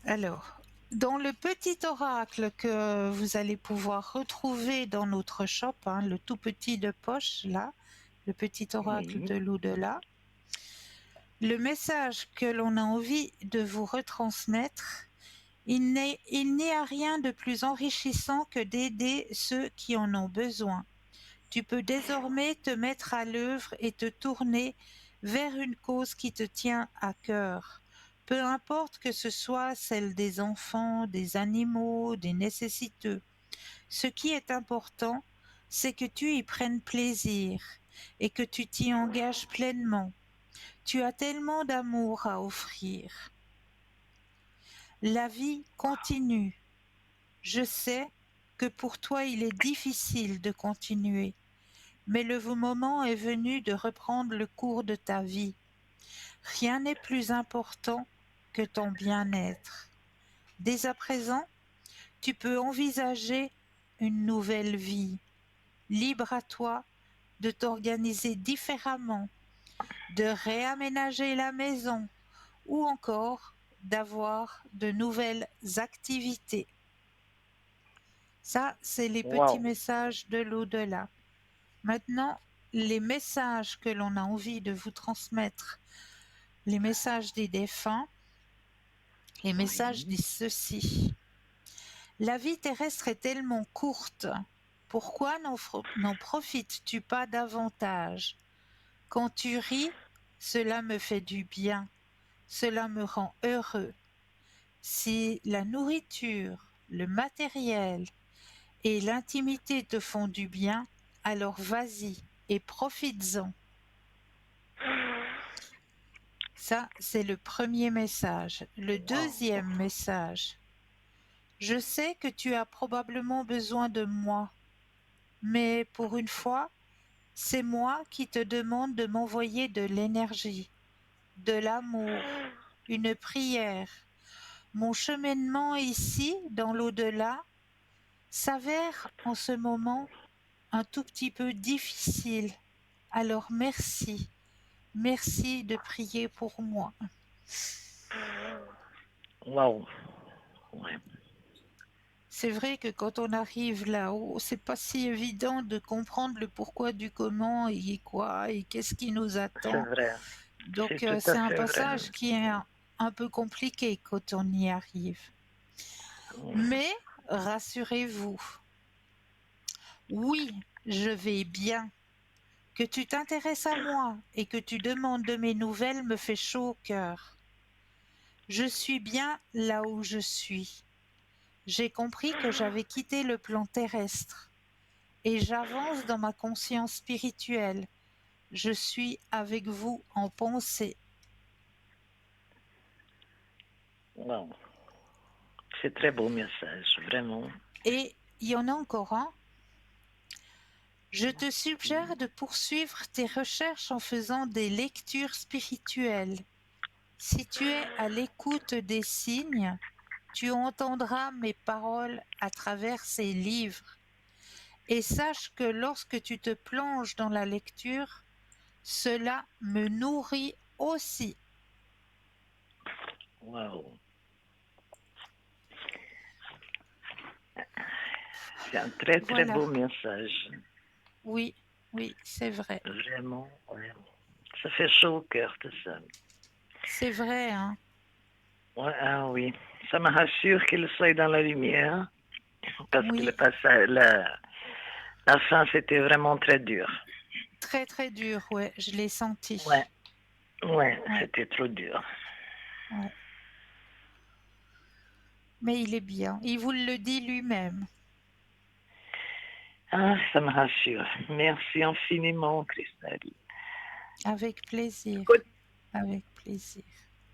Alors, dans le petit oracle que vous allez pouvoir retrouver dans notre shop, le tout petit de poche, là, le petit oracle Oui. de l'au-delà, le message que l'on a envie de vous retransmettre, il n'y a rien de plus enrichissant que d'aider ceux qui en ont besoin. Tu peux désormais te mettre à l'œuvre et te tourner vers une cause qui te tient à cœur. Peu importe que ce soit celle des enfants, des animaux, des nécessiteux. Ce qui est important, c'est que tu y prennes plaisir et que tu t'y engages pleinement. Tu as tellement d'amour à offrir. La vie continue. Je sais que pour toi il est difficile de continuer, mais le moment est venu de reprendre le cours de ta vie. Rien n'est plus important que ton bien-être. Dès à présent, tu peux envisager une nouvelle vie. Libre à toi de t'organiser différemment, de réaménager la maison ou encore d'avoir de nouvelles activités. Ça, c'est les petits Wow. messages de l'au-delà. Maintenant, les messages que l'on a envie de vous transmettre, les messages des défunts, les messages Oui. disent ceci. La vie terrestre est tellement courte. Pourquoi n'en profites-tu pas davantage? Quand tu ris, cela me fait du bien, cela me rend heureux. Si la nourriture, le matériel et l'intimité te font du bien, alors vas-y et profites-en. Ça, c'est le premier message. Le Wow. deuxième message. Je sais que tu as probablement besoin de moi, mais pour une fois, c'est moi qui te demande de m'envoyer de l'énergie, de l'amour, une prière. Mon cheminement ici, dans l'au-delà, s'avère en ce moment un tout petit peu difficile. Alors merci, merci de prier pour moi. Wow. Ouais. C'est vrai que quand on arrive là-haut, c'est pas si évident de comprendre le pourquoi du comment et quoi et qu'est-ce qui nous C'est attend. vrai. Donc C'est tout c'est à un fait vrai. passage qui est un peu compliqué quand on y arrive. Ouais. Mais rassurez-vous, oui, je vais bien. Que tu t'intéresses à moi et que tu demandes de mes nouvelles me fait chaud au cœur. Je suis bien là où je suis. J'ai compris que j'avais quitté le plan terrestre et j'avance dans ma conscience spirituelle. Je suis avec vous en pensée. Wow. C'est très beau message, vraiment. Et il y en a encore un. Je te suggère de poursuivre tes recherches en faisant des lectures spirituelles. Si tu es à l'écoute des signes, tu entendras mes paroles à travers ces livres. Et sache que lorsque tu te plonges dans la lecture, cela me nourrit aussi. Wow. C'est un très très Voilà. beau message. Oui, oui, c'est vrai. Vraiment, ouais. Ça fait chaud au cœur tout ça. C'est vrai, hein. Ouais, ah oui. Ça me rassure qu'il soit dans la lumière. Parce que le Oui, passage, la fin, c'était vraiment très dur. très très dur, ouais, je l'ai Ouais, senti. ouais, Ouais, c'était trop dur. ouais. Mais il est bien. Il vous le dit lui-même. Ah, ça me rassure. Merci infiniment, Christelle. Avec plaisir. Côté, Avec plaisir.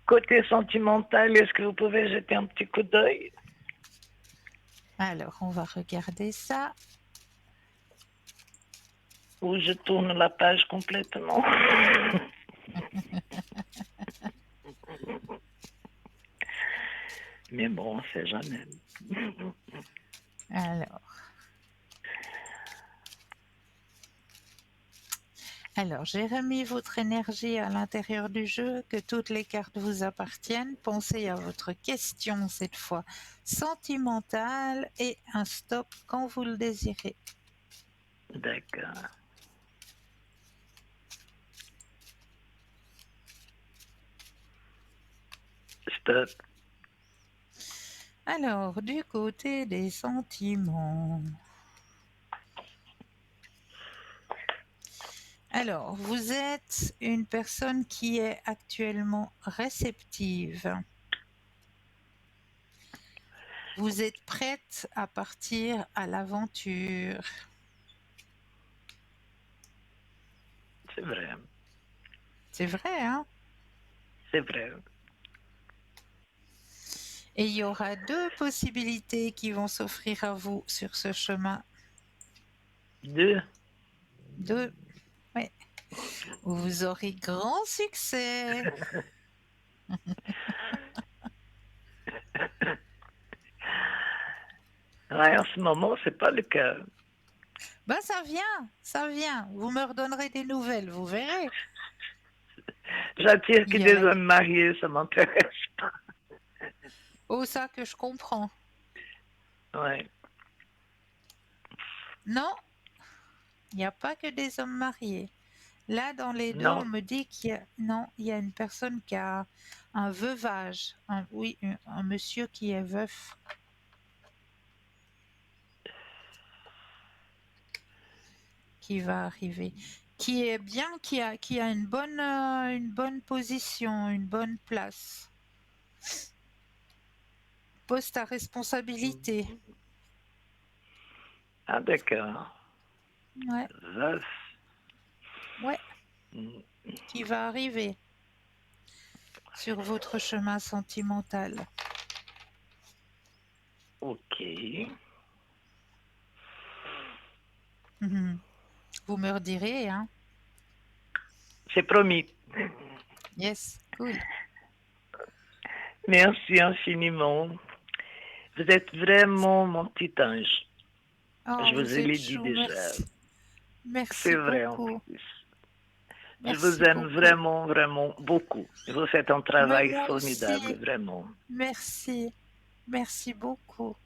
côté sentimental, est-ce que vous pouvez jeter un petit coup d'œil Alors, on va regarder ça. ou je tourne la page complètement? Mais bon, on sait jamais. Alors, j'ai remis votre énergie à l'intérieur du jeu, que toutes les cartes vous appartiennent. Pensez à votre question cette fois sentimentale et un stop quand vous le désirez. D'accord. Stop. Alors, du côté des sentiments. Alors, vous êtes une personne qui est actuellement réceptive. Vous êtes prête à partir à l'aventure. C'est vrai. C'est vrai, hein? C'est vrai. Et il y aura deux possibilités qui vont s'offrir à vous sur ce chemin. Deux. Deux, oui. Vous aurez grand succès. Ouais, en ce moment, c'est pas le cas. Ben ça vient, ça vient. Vous me redonnerez des nouvelles, vous verrez. J'attire que Il y a des la... hommes mariés, ça m'intéresse pas. Oh, ça que je comprends. Ouais. Non, il n'y a pas que des hommes mariés. Là, dans les deux, on Non. me dit qu'il y a... Non, il y a une personne qui a un veuvage. Oui, un monsieur qui est veuf. Qui va arriver. Qui est bien, qui a une bonne position, une bonne place. Poste à responsabilité. Ah, d'accord. Ouais, Veuf. ouais, Mm. qui va arriver sur votre chemin sentimental. Ok. Mhm. Vous me redirez, hein? C'est promis. Yes, cool. Merci infiniment. Vous êtes vraiment mon petit ange. Oh, Je vous vous êtes l'ai dit chou, déjà. merci. C'est Merci vrai en beaucoup. plus. Je vous Merci aime beaucoup. vraiment, vraiment beaucoup. Vous faites un Mais travail moi formidable, aussi, vraiment. merci. Merci beaucoup.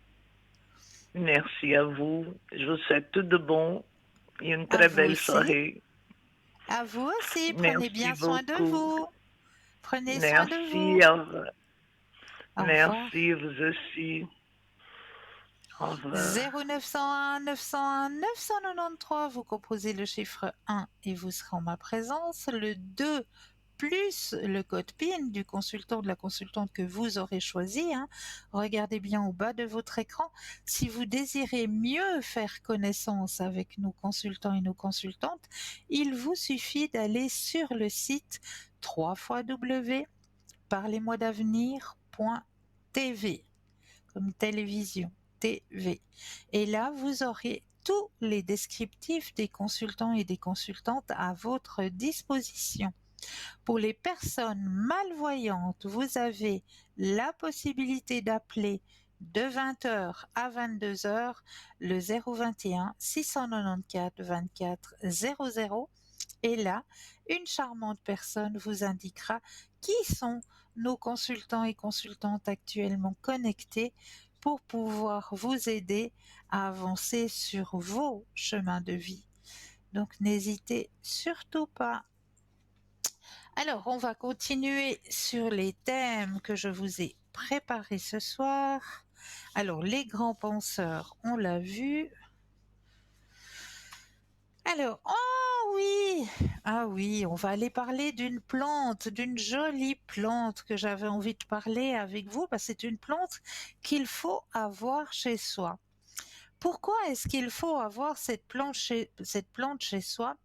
Merci à vous. Je vous souhaite tout de bon et une À très vous belle aussi. soirée. À vous aussi. Prenez Merci bien soin de beaucoup. vous. Prenez soin de vous. Merci, au revoir. Au revoir. Merci, vous aussi. Au revoir. 0901 901 993, vous composez le chiffre 1 et vous serez en ma présence. Le 2 plus le code PIN du consultant ou de la consultante que vous aurez choisi, hein. Regardez bien au bas de votre écran. Si vous désirez mieux faire connaissance avec nos consultants et nos consultantes, il vous suffit d'aller sur le site www.parlez-moi-d'avenir.tv comme télévision, TV. Et là, vous aurez tous les descriptifs des consultants et des consultantes à votre disposition. Pour les personnes malvoyantes, vous avez la possibilité d'appeler de 20h à 22h le 021 694 24 00 et là, une charmante personne vous indiquera qui sont nos consultants et consultantes actuellement connectés pour pouvoir vous aider à avancer sur vos chemins de vie. Donc n'hésitez surtout pas. Alors, on va continuer sur les thèmes que je vous ai préparés ce soir. Alors, les grands penseurs, on l'a vu. Alors, oh oui, ah oui, on va aller parler d'une plante, d'une jolie plante que j'avais envie de parler avec vous, parce que c'est une plante qu'il faut avoir chez soi. Pourquoi est-ce qu'il faut avoir cette plante chez soi?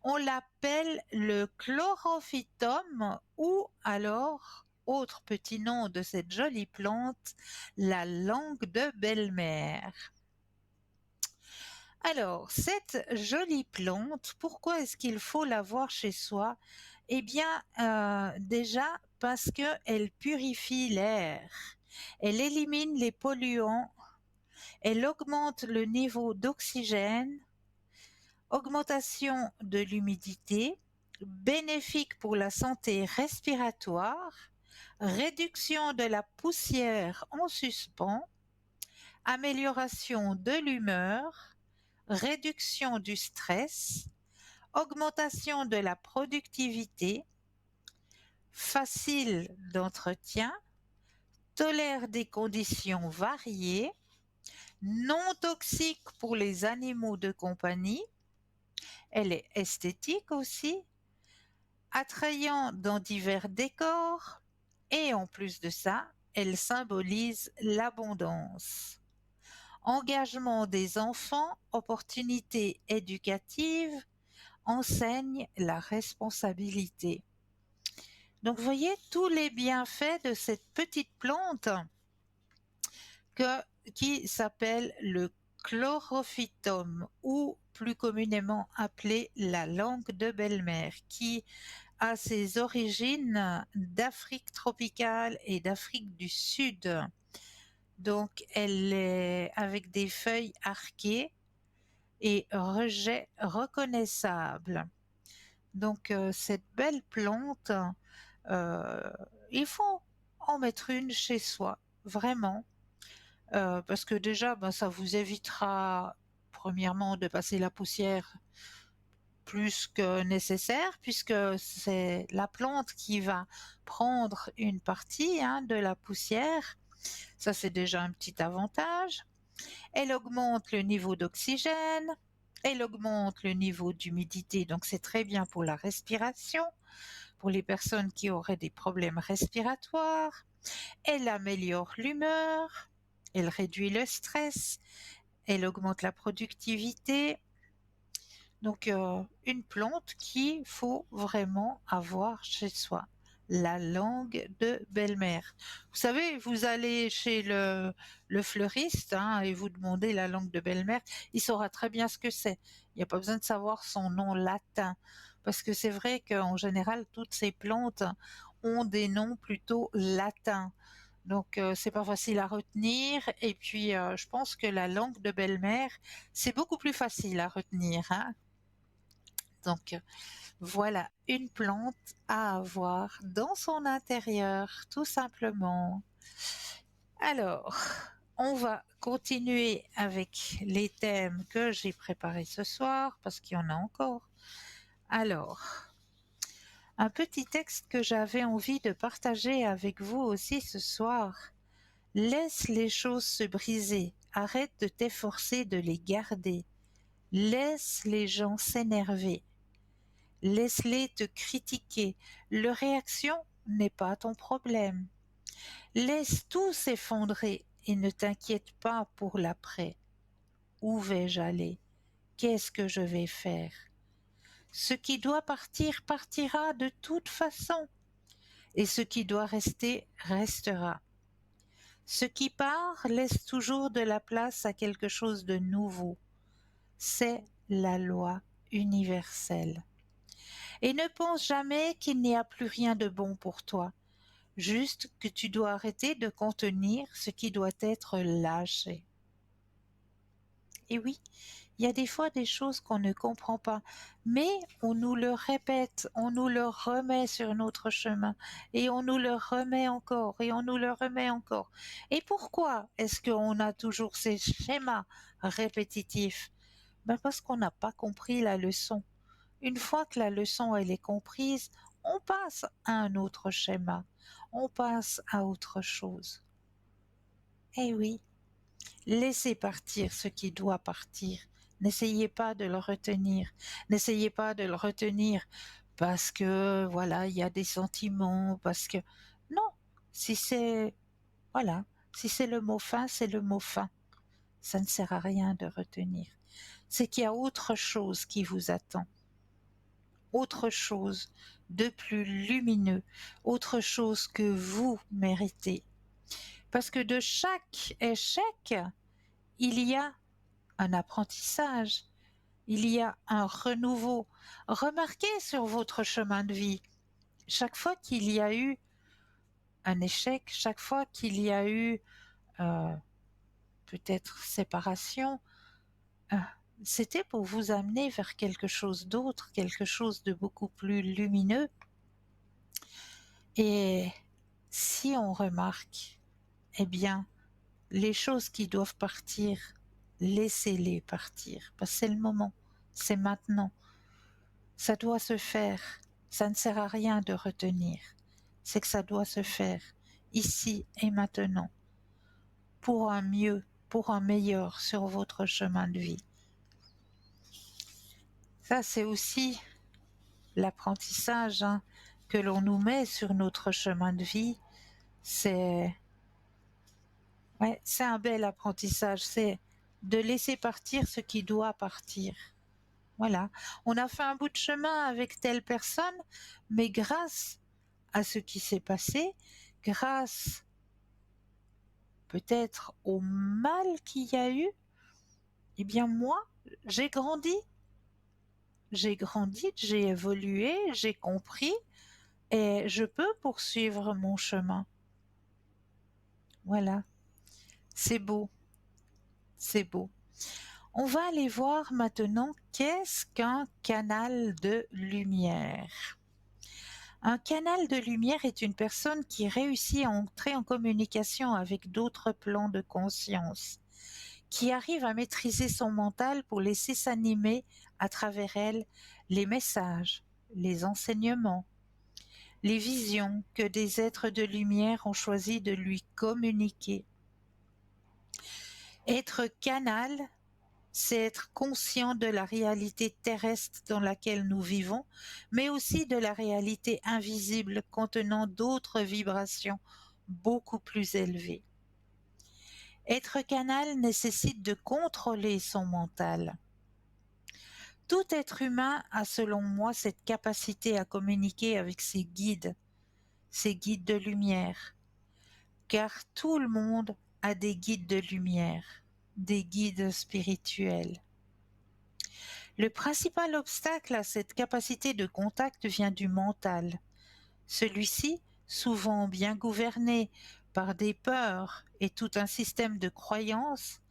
On l'appelle le chlorophytum ou alors, autre petit nom de cette jolie plante, la langue de belle-mère. Alors, cette jolie plante, pourquoi est-ce qu'il faut l'avoir chez soi? Eh bien, déjà parce qu'elle purifie l'air, elle élimine les polluants, elle augmente le niveau d'oxygène, augmentation de l'humidité, bénéfique pour la santé respiratoire, réduction de la poussière en suspens, amélioration de l'humeur, réduction du stress, augmentation de la productivité, facile d'entretien, tolère des conditions variées, non toxique pour les animaux de compagnie, elle est esthétique aussi, attrayant dans divers décors et en plus de ça, elle symbolise l'abondance. Engagement des enfants, opportunités éducatives, enseigne la responsabilité. Donc, vous voyez tous les bienfaits de cette petite plante qui s'appelle le chlorophytum ou plus communément appelée la langue de belle-mère, qui a ses origines d'Afrique tropicale et d'Afrique du Sud. Donc, elle est avec des feuilles arquées et rejets reconnaissables. Donc, cette belle plante, euh, il faut en mettre une chez soi, vraiment, parce que déjà, ben, ça vous évitera, premièrement, de passer la poussière plus que nécessaire, puisque c'est la plante qui va prendre une partie, hein, de la poussière. Ça, c'est déjà un petit avantage. Elle augmente le niveau d'oxygène, elle augmente le niveau d'humidité, donc c'est très bien pour la respiration, pour les personnes qui auraient des problèmes respiratoires. Elle améliore l'humeur, elle réduit le stress, elle augmente la productivité. Donc, une plante qu'il faut vraiment avoir chez soi. La langue de belle-mère. Vous savez, vous allez chez le fleuriste, hein, et vous demandez la langue de belle-mère, il saura très bien ce que c'est. Il n'y a pas besoin de savoir son nom latin. Parce que c'est vrai qu'en général, toutes ces plantes ont des noms plutôt latins. Donc, c'est pas facile à retenir. Et puis, je pense que la langue de belle-mère, c'est beaucoup plus facile à retenir, hein. Donc, voilà une plante à avoir dans son intérieur, tout simplement. Alors, on va continuer avec les thèmes que j'ai préparés ce soir, parce qu'il y en a encore. Alors, un petit texte que j'avais envie de partager avec vous aussi ce soir. Laisse les choses se briser, arrête de t'efforcer de les garder. Laisse les gens s'énerver. Laisse-les te critiquer. Leur réaction n'est pas ton problème. Laisse tout s'effondrer et ne t'inquiète pas pour l'après. Où vais-je aller? Qu'est-ce que je vais faire? Ce qui doit partir partira de toute façon, et ce qui doit rester restera. Ce qui part laisse toujours de la place à quelque chose de nouveau. C'est la loi universelle. Et ne pense jamais qu'il n'y a plus rien de bon pour toi, juste que tu dois arrêter de contenir ce qui doit être lâché. Et oui, il y a des fois des choses qu'on ne comprend pas, mais on nous le répète, on nous le remet sur notre chemin, et on nous le remet encore, et on nous le remet encore. Et pourquoi est-ce qu'on a toujours ces schémas répétitifs? Parce qu'on n'a pas compris la leçon. Une fois que la leçon elle est comprise, on passe à un autre schéma, on passe à autre chose. Eh oui, laissez partir ce qui doit partir. N'essayez pas de le retenir. N'essayez pas de le retenir parce que, voilà, il y a des sentiments, parce que... Non, si c'est... Voilà, si c'est le mot fin, c'est le mot fin. Ça ne sert à rien de retenir. C'est qu'il y a autre chose qui vous attend. Autre chose de plus lumineux. Autre chose que vous méritez. Parce que de chaque échec, il y a un apprentissage, il y a un renouveau. Remarquez sur votre chemin de vie, chaque fois qu'il y a eu un échec, chaque fois qu'il y a eu euh, peut-être séparation, euh, c'était pour vous amener vers quelque chose d'autre, quelque chose de beaucoup plus lumineux. Et si on remarque, eh bien, les choses qui doivent partir, laissez-les partir, parce que c'est le moment, c'est maintenant. Ça doit se faire, ça ne sert à rien de retenir, c'est que ça doit se faire, ici et maintenant, pour un mieux, pour un meilleur sur votre chemin de vie. Ça, c'est aussi l'apprentissage que l'on nous met sur notre chemin de vie. C'est un bel apprentissage, c'est de laisser partir ce qui doit partir. Voilà, on a fait un bout de chemin avec telle personne, mais grâce à ce qui s'est passé, grâce peut-être au mal qu'il y a eu, eh bien moi, j'ai grandi, j'ai évolué, j'ai compris et je peux poursuivre mon chemin. Voilà, c'est beau, c'est beau. On va aller voir maintenant qu'est-ce qu'un canal de lumière. Un canal de lumière est une personne qui réussit à entrer en communication avec d'autres plans de conscience, qui arrive à maîtriser son mental pour laisser s'animer à travers elle les messages, les enseignements, les visions que des êtres de lumière ont choisi de lui communiquer. Être canal, c'est être conscient de la réalité terrestre dans laquelle nous vivons, mais aussi de la réalité invisible contenant d'autres vibrations beaucoup plus élevées. Être canal nécessite de contrôler son mental. Tout être humain a selon moi cette capacité à communiquer avec ses guides de lumière, car tout le monde a des guides de lumière, des guides spirituels. Le principal obstacle à cette capacité de contact vient du mental. Celui-ci, souvent bien gouverné par des peurs et tout un système de croyances,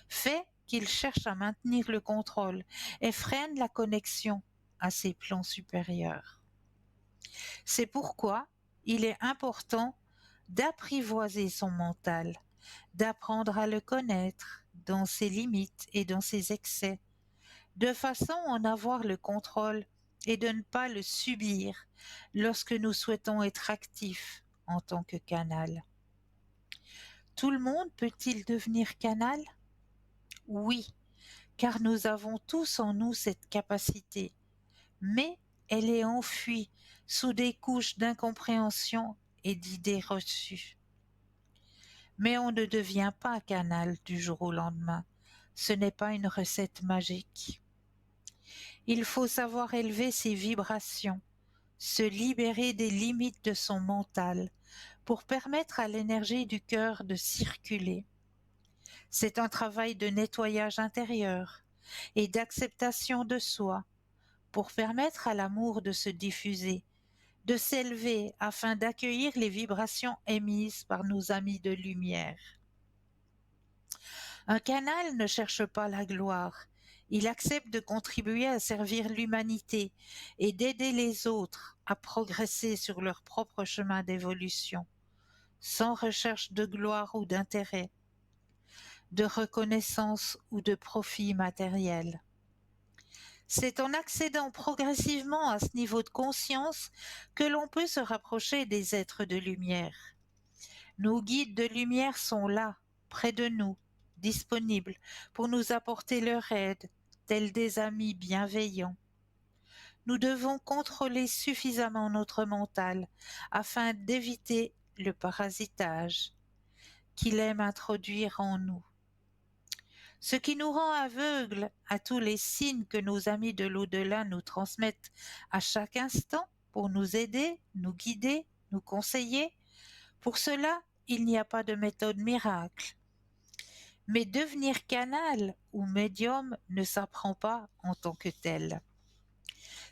fait qu'il cherche à maintenir le contrôle et freine la connexion à ses plans supérieurs. C'est pourquoi il est important d'apprivoiser son mental, d'apprendre à le connaître dans ses limites et dans ses excès, de façon à en avoir le contrôle et de ne pas le subir lorsque nous souhaitons être actifs en tant que canal. Tout le monde peut-il devenir canal? Oui, car nous avons tous en nous cette capacité, mais elle est enfouie sous des couches d'incompréhension et d'idées reçues. Mais on ne devient pas canal du jour au lendemain, ce n'est pas une recette magique. Il faut savoir élever ses vibrations, se libérer des limites de son mental pour permettre à l'énergie du cœur de circuler. C'est un travail de nettoyage intérieur et d'acceptation de soi pour permettre à l'amour de se diffuser, de s'élever afin d'accueillir les vibrations émises par nos amis de lumière. Un canal ne cherche pas la gloire, il accepte de contribuer à servir l'humanité et d'aider les autres à progresser sur leur propre chemin d'évolution, sans recherche de gloire ou d'intérêt, de reconnaissance ou de profit matériel. C'est en accédant progressivement à ce niveau de conscience que l'on peut se rapprocher des êtres de lumière. Nos guides de lumière sont là, près de nous, disponibles pour nous apporter leur aide, tels des amis bienveillants. Nous devons contrôler suffisamment notre mental afin d'éviter le parasitage qu'il aime introduire en nous. Ce qui nous rend aveugles à tous les signes que nos amis de l'au-delà nous transmettent à chaque instant pour nous aider, nous guider, nous conseiller. Pour cela, il n'y a pas de méthode miracle. Mais devenir canal ou médium ne s'apprend pas en tant que tel.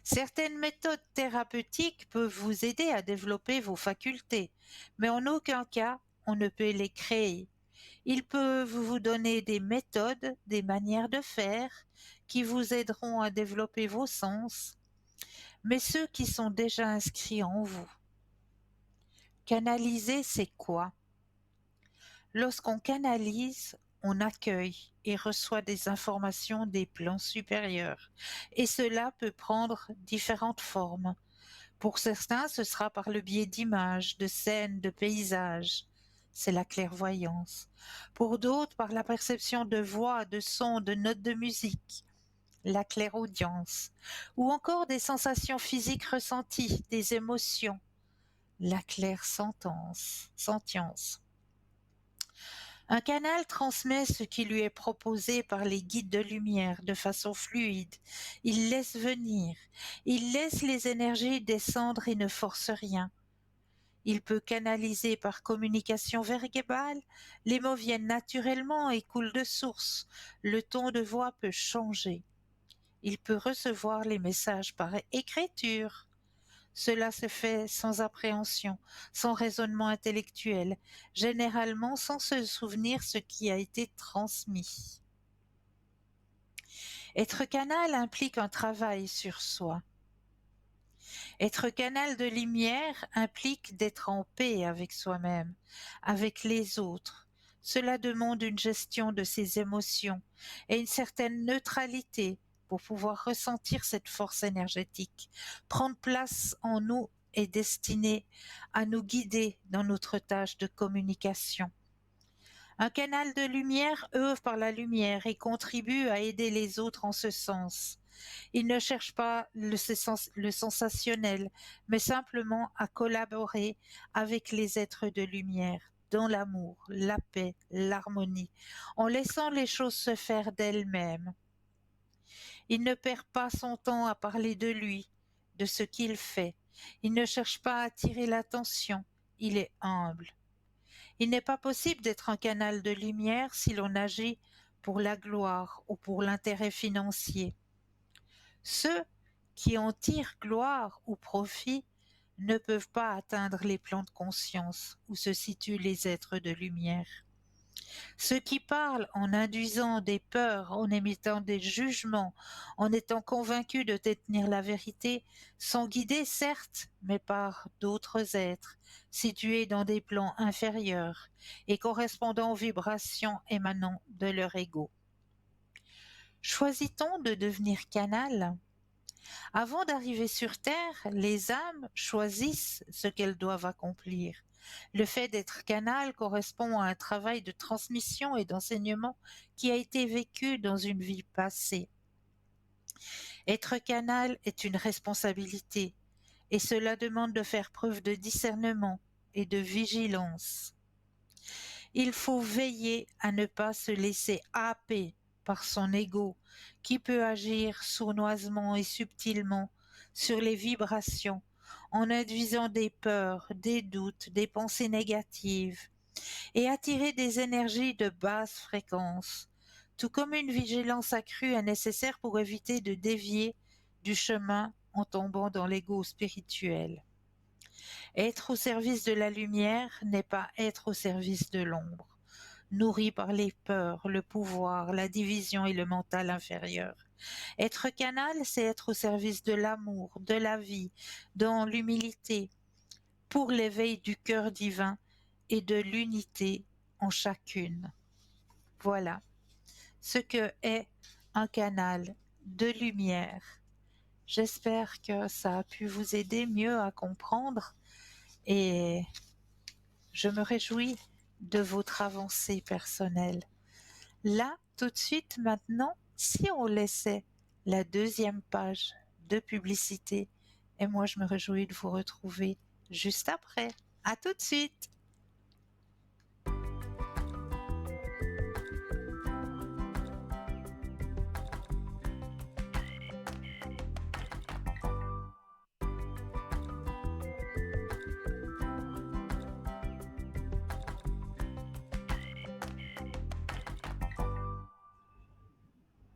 Certaines méthodes thérapeutiques peuvent vous aider à développer vos facultés, mais en aucun cas on ne peut les créer. Ils peuvent vous donner des méthodes, des manières de faire qui vous aideront à développer vos sens, mais ceux qui sont déjà inscrits en vous. Canaliser, c'est quoi? Lorsqu'on canalise, on accueille et reçoit des informations des plans supérieurs, et cela peut prendre différentes formes. Pour certains, ce sera par le biais d'images, de scènes, de paysages. C'est la clairvoyance. Pour d'autres, par la perception de voix, de sons, de notes de musique, la clairaudience. Ou encore des sensations physiques ressenties, des émotions, la clairsentience. Un canal transmet ce qui lui est proposé par les guides de lumière de façon fluide. Il laisse venir, il laisse les énergies descendre et ne force rien. Il peut canaliser par communication verbale, les mots viennent naturellement et coulent de source, le ton de voix peut changer. Il peut recevoir les messages par écriture. Cela se fait sans appréhension, sans raisonnement intellectuel, généralement sans se souvenir ce qui a été transmis. Être canal implique un travail sur soi. Être canal de lumière implique d'être en paix avec soi-même, avec les autres. Cela demande une gestion de ses émotions et une certaine neutralité pour pouvoir ressentir cette force énergétique, prendre place en nous est destiné à nous guider dans notre tâche de communication. Un canal de lumière œuvre par la lumière et contribue à aider les autres en ce sens. Il ne cherche pas le sensationnel, mais simplement à collaborer avec les êtres de lumière, dans l'amour, la paix, l'harmonie, en laissant les choses se faire d'elles-mêmes. Il ne perd pas son temps à parler de lui, de ce qu'il fait. Il ne cherche pas à attirer l'attention, il est humble. Il n'est pas possible d'être un canal de lumière si l'on agit pour la gloire ou pour l'intérêt financier. Ceux qui en tirent gloire ou profit ne peuvent pas atteindre les plans de conscience où se situent les êtres de lumière. Ceux qui parlent en induisant des peurs, en émettant des jugements, en étant convaincus de détenir la vérité, sont guidés certes, mais par d'autres êtres, situés dans des plans inférieurs et correspondant aux vibrations émanant de leur ego. Choisit-on de devenir canal? Avant d'arriver sur Terre, les âmes choisissent ce qu'elles doivent accomplir. Le fait d'être canal correspond à un travail de transmission et d'enseignement qui a été vécu dans une vie passée. Être canal est une responsabilité et cela demande de faire preuve de discernement et de vigilance. Il faut veiller à ne pas se laisser happer par son ego, qui peut agir sournoisement et subtilement sur les vibrations, en induisant des peurs, des doutes, des pensées négatives, et attirer des énergies de basse fréquence, tout comme une vigilance accrue est nécessaire pour éviter de dévier du chemin en tombant dans l'ego spirituel. Être au service de la lumière n'est pas être au service de l'ombre, nourri par les peurs, le pouvoir, la division et le mental inférieur. Être canal, c'est être au service de l'amour, de la vie, dans l'humilité, pour l'éveil du cœur divin et de l'unité en chacune. Voilà ce que est un canal de lumière. J'espère que ça a pu vous aider mieux à comprendre et je me réjouis de votre avancée personnelle. Là, tout de suite, maintenant, si on laissait la deuxième page de publicité, et moi je me réjouis de vous retrouver juste après. À tout de suite!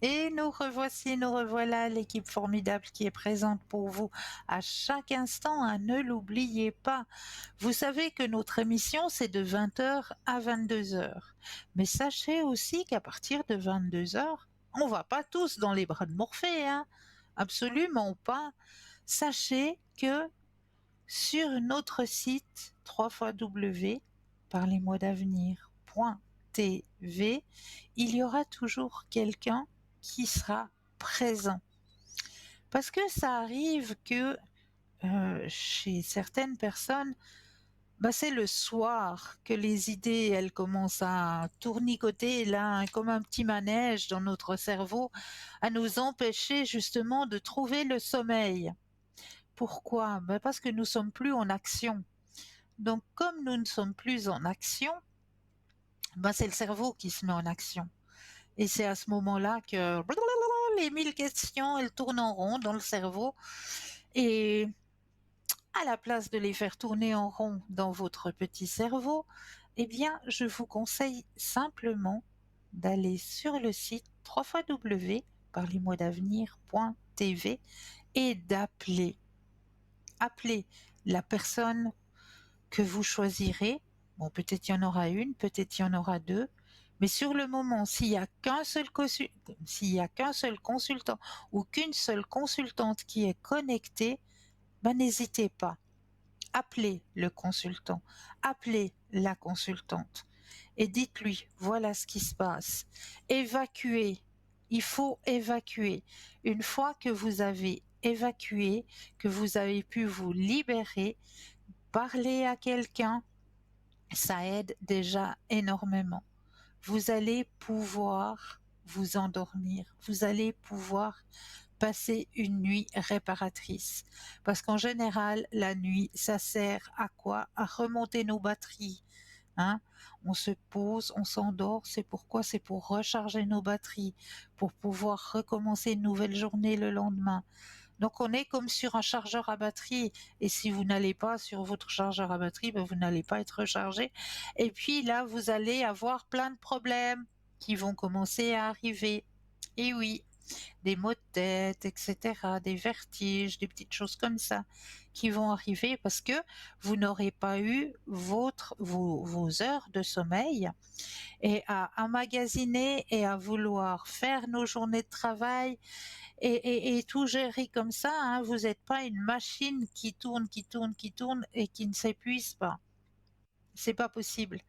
Et nous revoilà, l'équipe formidable qui est présente pour vous à chaque instant, hein, ne l'oubliez pas. Vous savez que notre émission, c'est de 20h à 22h. Mais sachez aussi qu'à partir de 22h, on va pas tous dans les bras de Morphée, hein. Absolument pas. Sachez que sur notre site www.parlez-moi-d'avenir.tv, il y aura toujours quelqu'un qui sera présent. Parce que ça arrive que chez certaines personnes, c'est le soir que les idées, elles commencent à tournicoter là, comme un petit manège dans notre cerveau, à nous empêcher justement de trouver le sommeil. Pourquoi? Parce que nous sommes plus en action. Donc comme nous ne sommes plus en action, c'est le cerveau qui se met en action. Et c'est à ce moment-là que les 1000 questions, elles tournent en rond dans le cerveau. Et à la place de les faire tourner en rond dans votre petit cerveau, eh bien, je vous conseille simplement d'aller sur le site www.parlez-moi-d'avenir.tv et d'appeler. Appelez la personne que vous choisirez. Bon, peut-être il y en aura une, peut-être il y en aura deux. Mais sur le moment, s'il y a qu'un seul consultant ou qu'une seule consultante qui est connectée, n'hésitez pas. Appelez le consultant, appelez la consultante et dites-lui, voilà ce qui se passe. Évacuez. Il faut évacuer. Une fois que vous avez évacué, que vous avez pu vous libérer, parler à quelqu'un, ça aide déjà énormément. Vous allez pouvoir vous endormir, vous allez pouvoir passer une nuit réparatrice. Parce qu'en général, la nuit, ça sert à quoi? À remonter nos batteries. Hein? On se pose, on s'endort, c'est pourquoi? C'est pour recharger nos batteries, pour pouvoir recommencer une nouvelle journée le lendemain. Donc on est comme sur un chargeur à batterie, et si vous n'allez pas sur votre chargeur à batterie, vous n'allez pas être rechargé. Et puis là, vous allez avoir plein de problèmes qui vont commencer à arriver. Et oui, des maux de tête, etc., des vertiges, des petites choses comme ça qui vont arriver parce que vous n'aurez pas eu vos heures de sommeil et à emmagasiner et à vouloir faire nos journées de travail et tout gérer comme ça, hein. Vous n'êtes pas une machine qui tourne, qui tourne, qui tourne et qui ne s'épuise pas. C'est pas possible.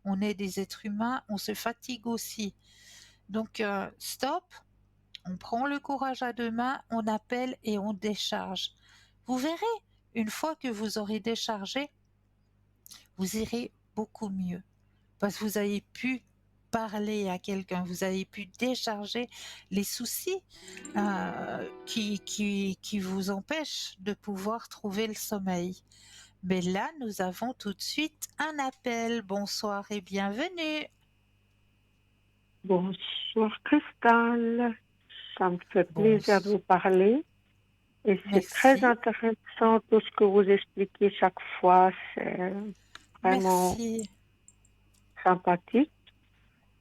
On est des êtres humains, on se fatigue aussi. Donc, stop, on prend le courage à deux mains, on appelle et on décharge. Vous verrez, une fois que vous aurez déchargé, vous irez beaucoup mieux. Parce que vous avez pu parler à quelqu'un, vous avez pu décharger les soucis qui vous empêchent de pouvoir trouver le sommeil. Mais là, nous avons tout de suite un appel. Bonsoir et bienvenue. Bonsoir Cristal, ça me fait plaisir de vous parler et c'est très Merci. intéressant tout ce que vous expliquez chaque fois, c'est vraiment Merci. sympathique.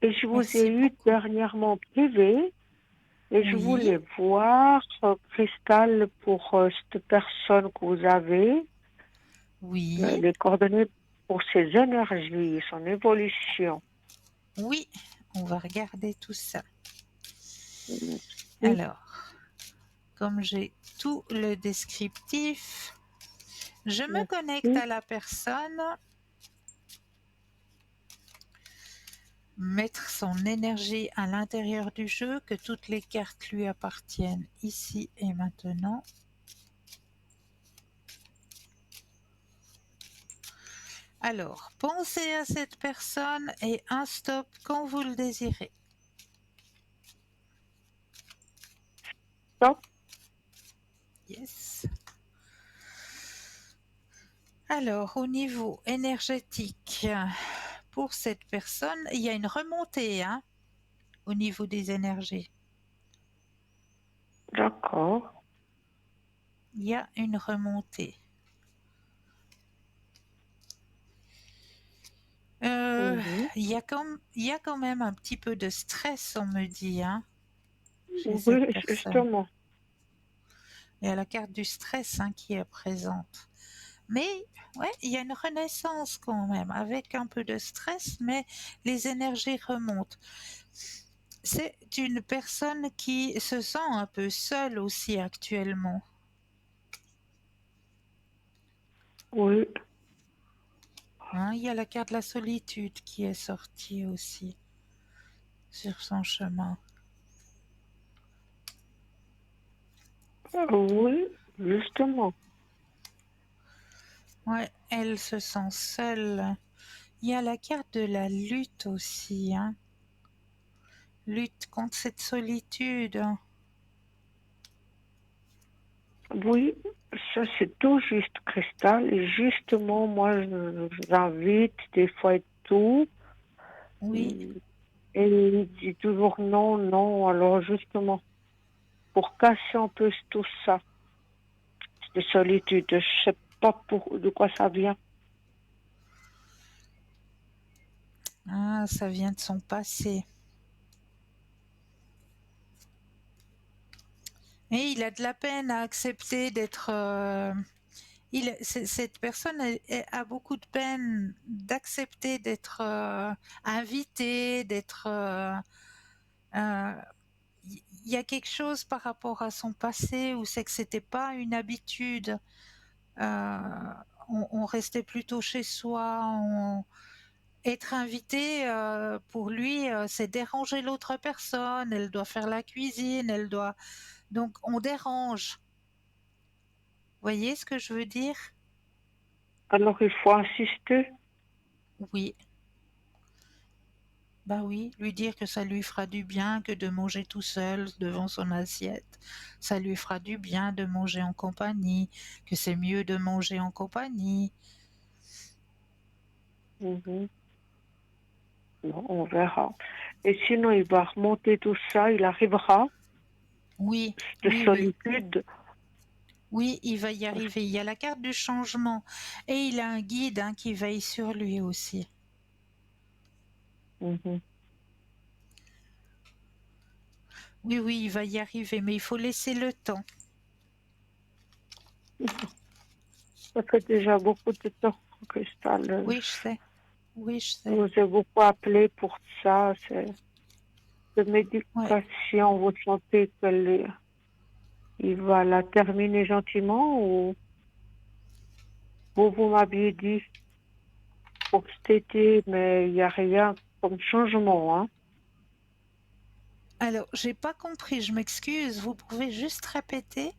Et je vous ai Merci eu beaucoup. dernièrement privé et je Oui, voulais voir, Cristal, pour cette personne que vous avez, oui, les coordonnées pour ses énergies, son évolution. oui. On va regarder tout ça. Oui, Alors, comme j'ai tout le descriptif, je me connecte merci. à la personne, mettre son énergie à l'intérieur du jeu, que toutes les cartes lui appartiennent ici et maintenant. Alors, pensez à cette personne et un stop quand vous le désirez. Stop. Yes. Alors, au niveau énergétique, pour cette personne, il y a une remontée hein, au niveau des énergies. D'accord. Il y a une remontée. Mhm. Il y a quand même un petit peu de stress, on me dit, hein, chez cette Oui, personne. justement. Il y a la carte du stress hein, qui est présente. Mais ouais, il y a une renaissance quand même, avec un peu de stress, mais les énergies remontent. C'est une personne qui se sent un peu seule aussi actuellement. Oui. Hein, il y a la carte de la solitude qui est sortie aussi sur son chemin. Oui, justement. Ouais, elle se sent seule. Il y a la carte de la lutte aussi, hein. Lutte contre cette solitude. Oui, ça c'est tout juste, Cristal. Et justement, moi, j'invite des fois et tout. Oui, Et il dit toujours non, non. Alors justement, pour casser un peu tout ça, de solitude, je sais pas de quoi ça vient. ah, ça vient de son passé. Et il a de la peine à accepter d'être... cette personne a beaucoup de peine d'accepter d'être invitée, d'être... euh, il y a quelque chose par rapport à son passé où c'est que c'était pas une habitude. Euh, on restait plutôt chez soi. Être invité, pour lui, c'est déranger l'autre personne. Elle doit faire la cuisine, elle doit... Donc on dérange. Voyez ce que je veux dire? Alors il faut insister. Oui. Bah oui, lui dire que ça lui fera du bien que de manger tout seul devant son assiette. Ça lui fera du bien de manger en compagnie, que c'est mieux de manger en compagnie. Mhm. Bon, on verra. Et sinon, il va remonter tout ça, il arrivera Oui, de oui, oui. solitude. Oui, il va y arriver. Il y a la carte du changement et il a un guide hein, qui veille sur lui aussi. Mhm. Oui, oui, il va y arriver, mais il faut laisser le temps. Ça fait déjà beaucoup de temps, Cristal. Oui, je sais. Oui, je Je sais. vous ai beaucoup appelé pour ça. C'est de Ouais. médication. Vous sentez il va la terminer gentiment ou vous m'aviez dit pour cet été, mais il n'y a rien comme changement, hein. Alors, j'ai pas compris, je m'excuse. Vous pouvez juste répéter?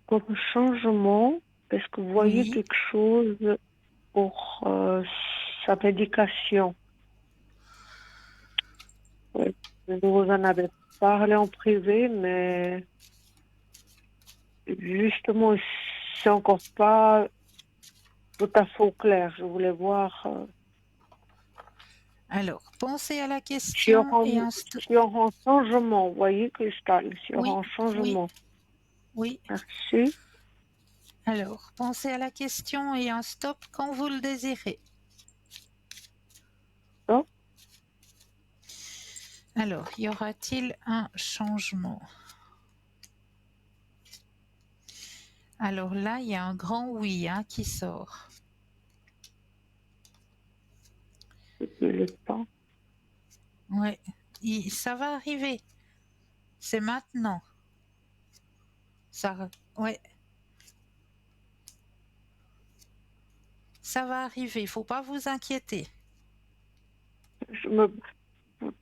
Comme changement, est-ce que vous voyez Oui. quelque chose pour sa médication? Oui. Vous en avez parlé en privé, mais justement, c'est encore pas tout à fait au clair. Je voulais voir Alors, pensez à la s'il y question aura, et s'il y aura un changement. Vous voyez, Cristal, s'il y aura Oui, un oui, changement. oui. Merci. Alors, pensez à la question et un stop quand vous le désirez. Stop. Alors, y aura-t-il un changement? Alors là, il y a un grand oui hein, qui sort. Depuis le temps. Ouais, ça va arriver. C'est maintenant. Ça, ouais, ça va arriver. Il faut pas vous inquiéter. Je me,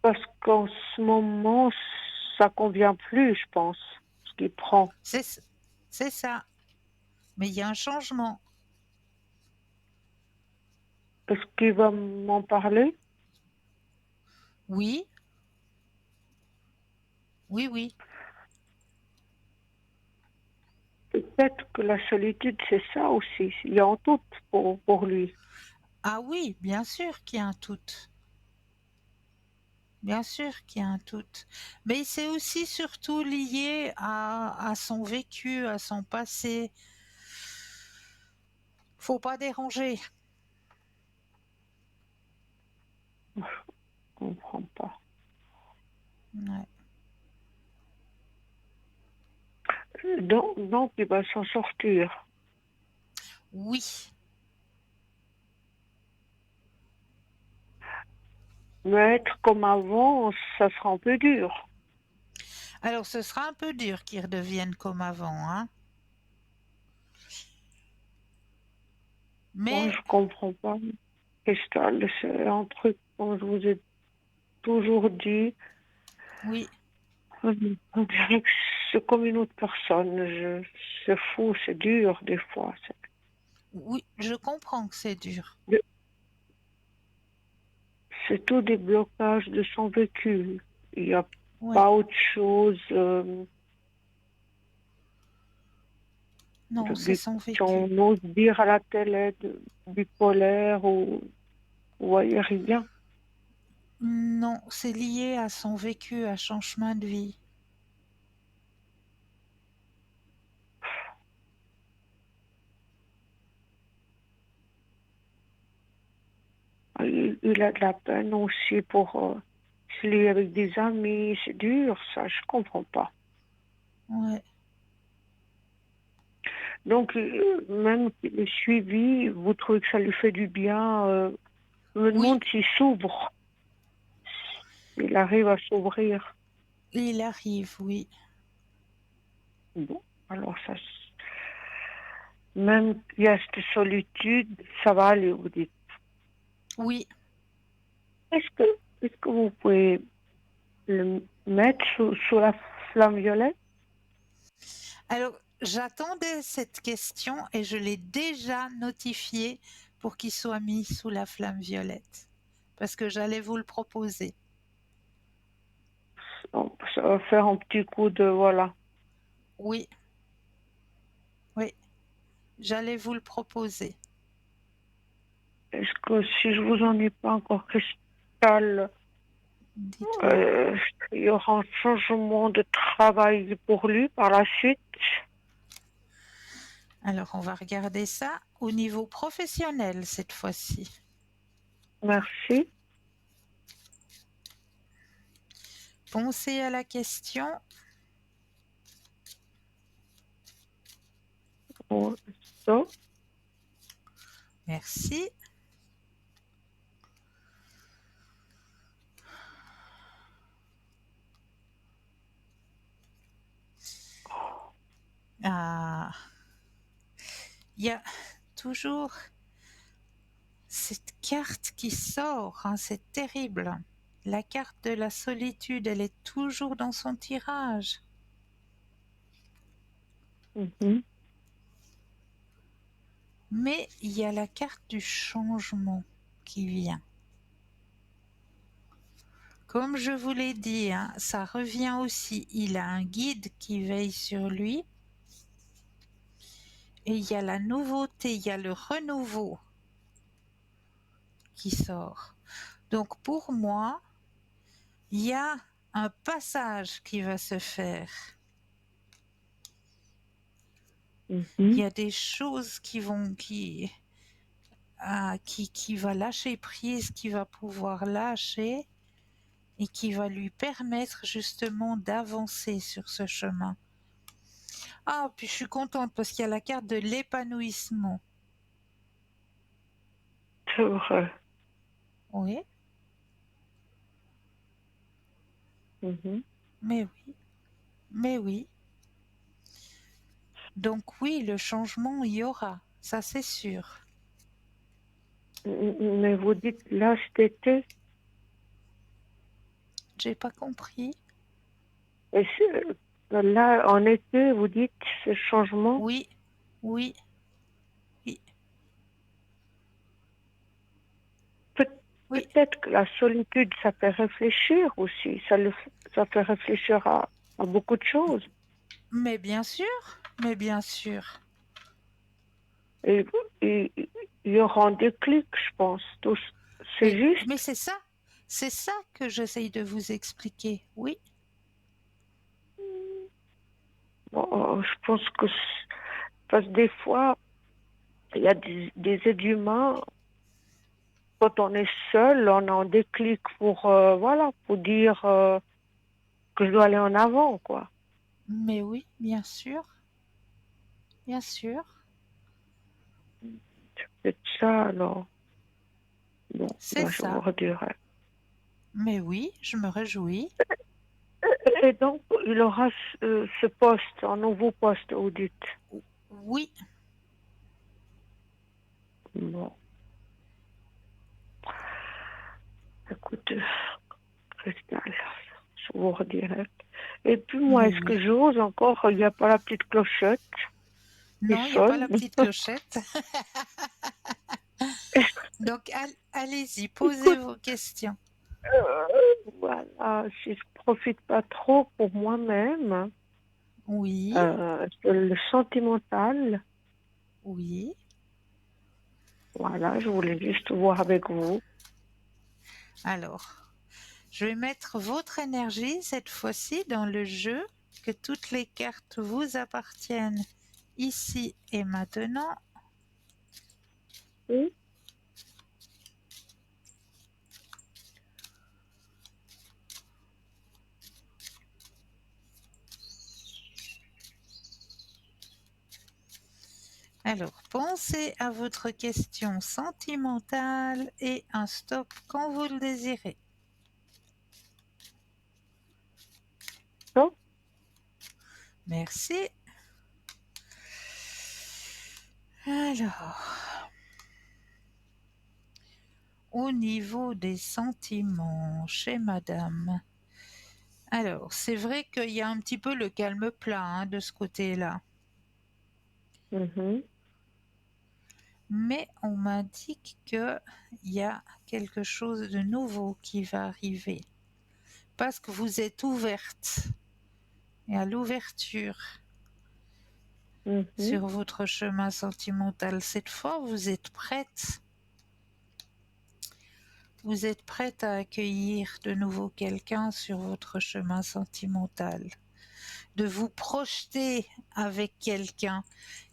parce qu'en ce moment, ça convient plus, je pense, ce qu'il prend. C'est, c'est ça. Mais il y a un changement. Est-ce qu'il va m'en parler? Oui, oui, oui. Peut-être que la solitude, c'est ça aussi. Il y a en tout pour lui. Ah oui, bien sûr qu'il y a un tout. Bien sûr qu'il y a un tout. Mais c'est aussi surtout lié à son vécu, à son passé. Faut pas déranger. Je comprends pas. Ouais. Donc, il va s'en sortir. Oui. Mais être comme avant, ça sera un peu dur. Alors ce sera un peu dur qu'il redevienne comme avant, hein. Moi, Mais je comprends pas. Cristal, c'est un truc, comme je vous ai toujours dit, oui, on dirait que c'est comme une autre personne. C'est fou, c'est dur des fois. oui, je comprends que c'est dur. C'est tout des blocages de son vécu. Il n'y a Oui. pas autre chose. Non, c'est son Si vécu. on ose dire à la télé bipolaire ou vous voyez rien. Non, c'est lié à son vécu, à son chemin de vie. Il a de la peine aussi pour se lier avec des amis. C'est dur, ça, je comprends pas. Ouais. Donc, même le suivi, vous trouvez que ça lui fait du bien. Je me Oui, demande s'il s'ouvre. Il arrive à s'ouvrir. il arrive, oui. Bon, alors ça, même qu'il y a cette solitude, ça va aller, vous dites. Oui. Est-ce que, est-ce que vous pouvez le mettre sous la flamme violette? Alors, j'attendais cette question et je l'ai déjà notifié pour qu'il soit mis sous la flamme violette. Parce que j'allais vous le proposer. Ça va faire un petit coup de, voilà. Oui, oui, j'allais vous le proposer. Est-ce que si je vous en ai pas encore, Cristal, Dites-moi. euh, il y aura un changement de travail pour lui par la suite? Alors, on va regarder ça au niveau professionnel cette fois-ci. Merci. Pensez à la question. Ça. Merci. Ah, il y a toujours cette carte qui sort, hein, c'est terrible. La carte de la solitude, elle est toujours dans son tirage. Mhm. Mais il y a la carte du changement qui vient. Comme je vous l'ai dit, hein, ça revient aussi. Il a un guide qui veille sur lui. Et il y a la nouveauté, il y a le renouveau qui sort. Donc pour moi, il y a un passage qui va se faire. Il Mhm. y a des choses qui va lâcher prise, qui va pouvoir lâcher et qui va lui permettre justement d'avancer sur ce chemin. Ah, puis je suis contente parce qu'il y a la carte de l'épanouissement. C'est vrai. Oui, Mhm. mais oui, mais oui. Donc oui, le changement, il y aura, ça c'est sûr. Mais vous dites là cet été, J'ai pas compris. et là en été, vous dites ce changement. Oui, oui, oui, Peut- oui. Peut-être que la solitude, ça fait réfléchir aussi. Ça fait réfléchir à beaucoup de choses. Mais bien sûr, mais bien sûr. Et, et il y aura un déclic, je pense. Tous. C'est juste. Mais c'est ça que j'essaye de vous expliquer. Oui, Bon, je pense que parce que des fois, il y a des êtres humains, quand on est seul, on a un déclic pour, voilà, pour dire que je dois aller en avant, quoi. mais oui, bien sûr, bien sûr. C'est ça, alors. Bon, C'est ben, je vous ça. redirai. Mais oui, je me réjouis. Et donc, il aura ce poste, un nouveau poste, vous dites. Oui, Bon, écoutez, Cristal, je vous redirai. Et puis moi, mais est-ce que oui. j'ose encore, il n'y a pas la petite clochette qui Non, il n'y a pas la sonne? petite clochette. Donc allez-y, posez Écoute, vos questions. voilà, si je profite pas trop pour moi-même, Oui, sur le sentimental, oui. voilà, je voulais juste voir avec vous. Alors, je vais mettre votre énergie cette fois-ci dans le jeu, que toutes les cartes vous appartiennent ici et maintenant. Oui. Alors, pensez à votre question sentimentale et un stop quand vous le désirez. Non. Merci. Alors, au niveau des sentiments chez madame, alors c'est vrai qu'il y a un petit peu le calme plat hein, de ce côté-là. Mhm. Mais on m'indique qu'il y a quelque chose de nouveau qui va arriver. Parce que vous êtes ouverte et à l'ouverture Mhm. sur votre chemin sentimental. Cette fois, vous êtes prête. Vous êtes prête à accueillir de nouveau quelqu'un sur votre chemin sentimental. De vous projeter avec quelqu'un.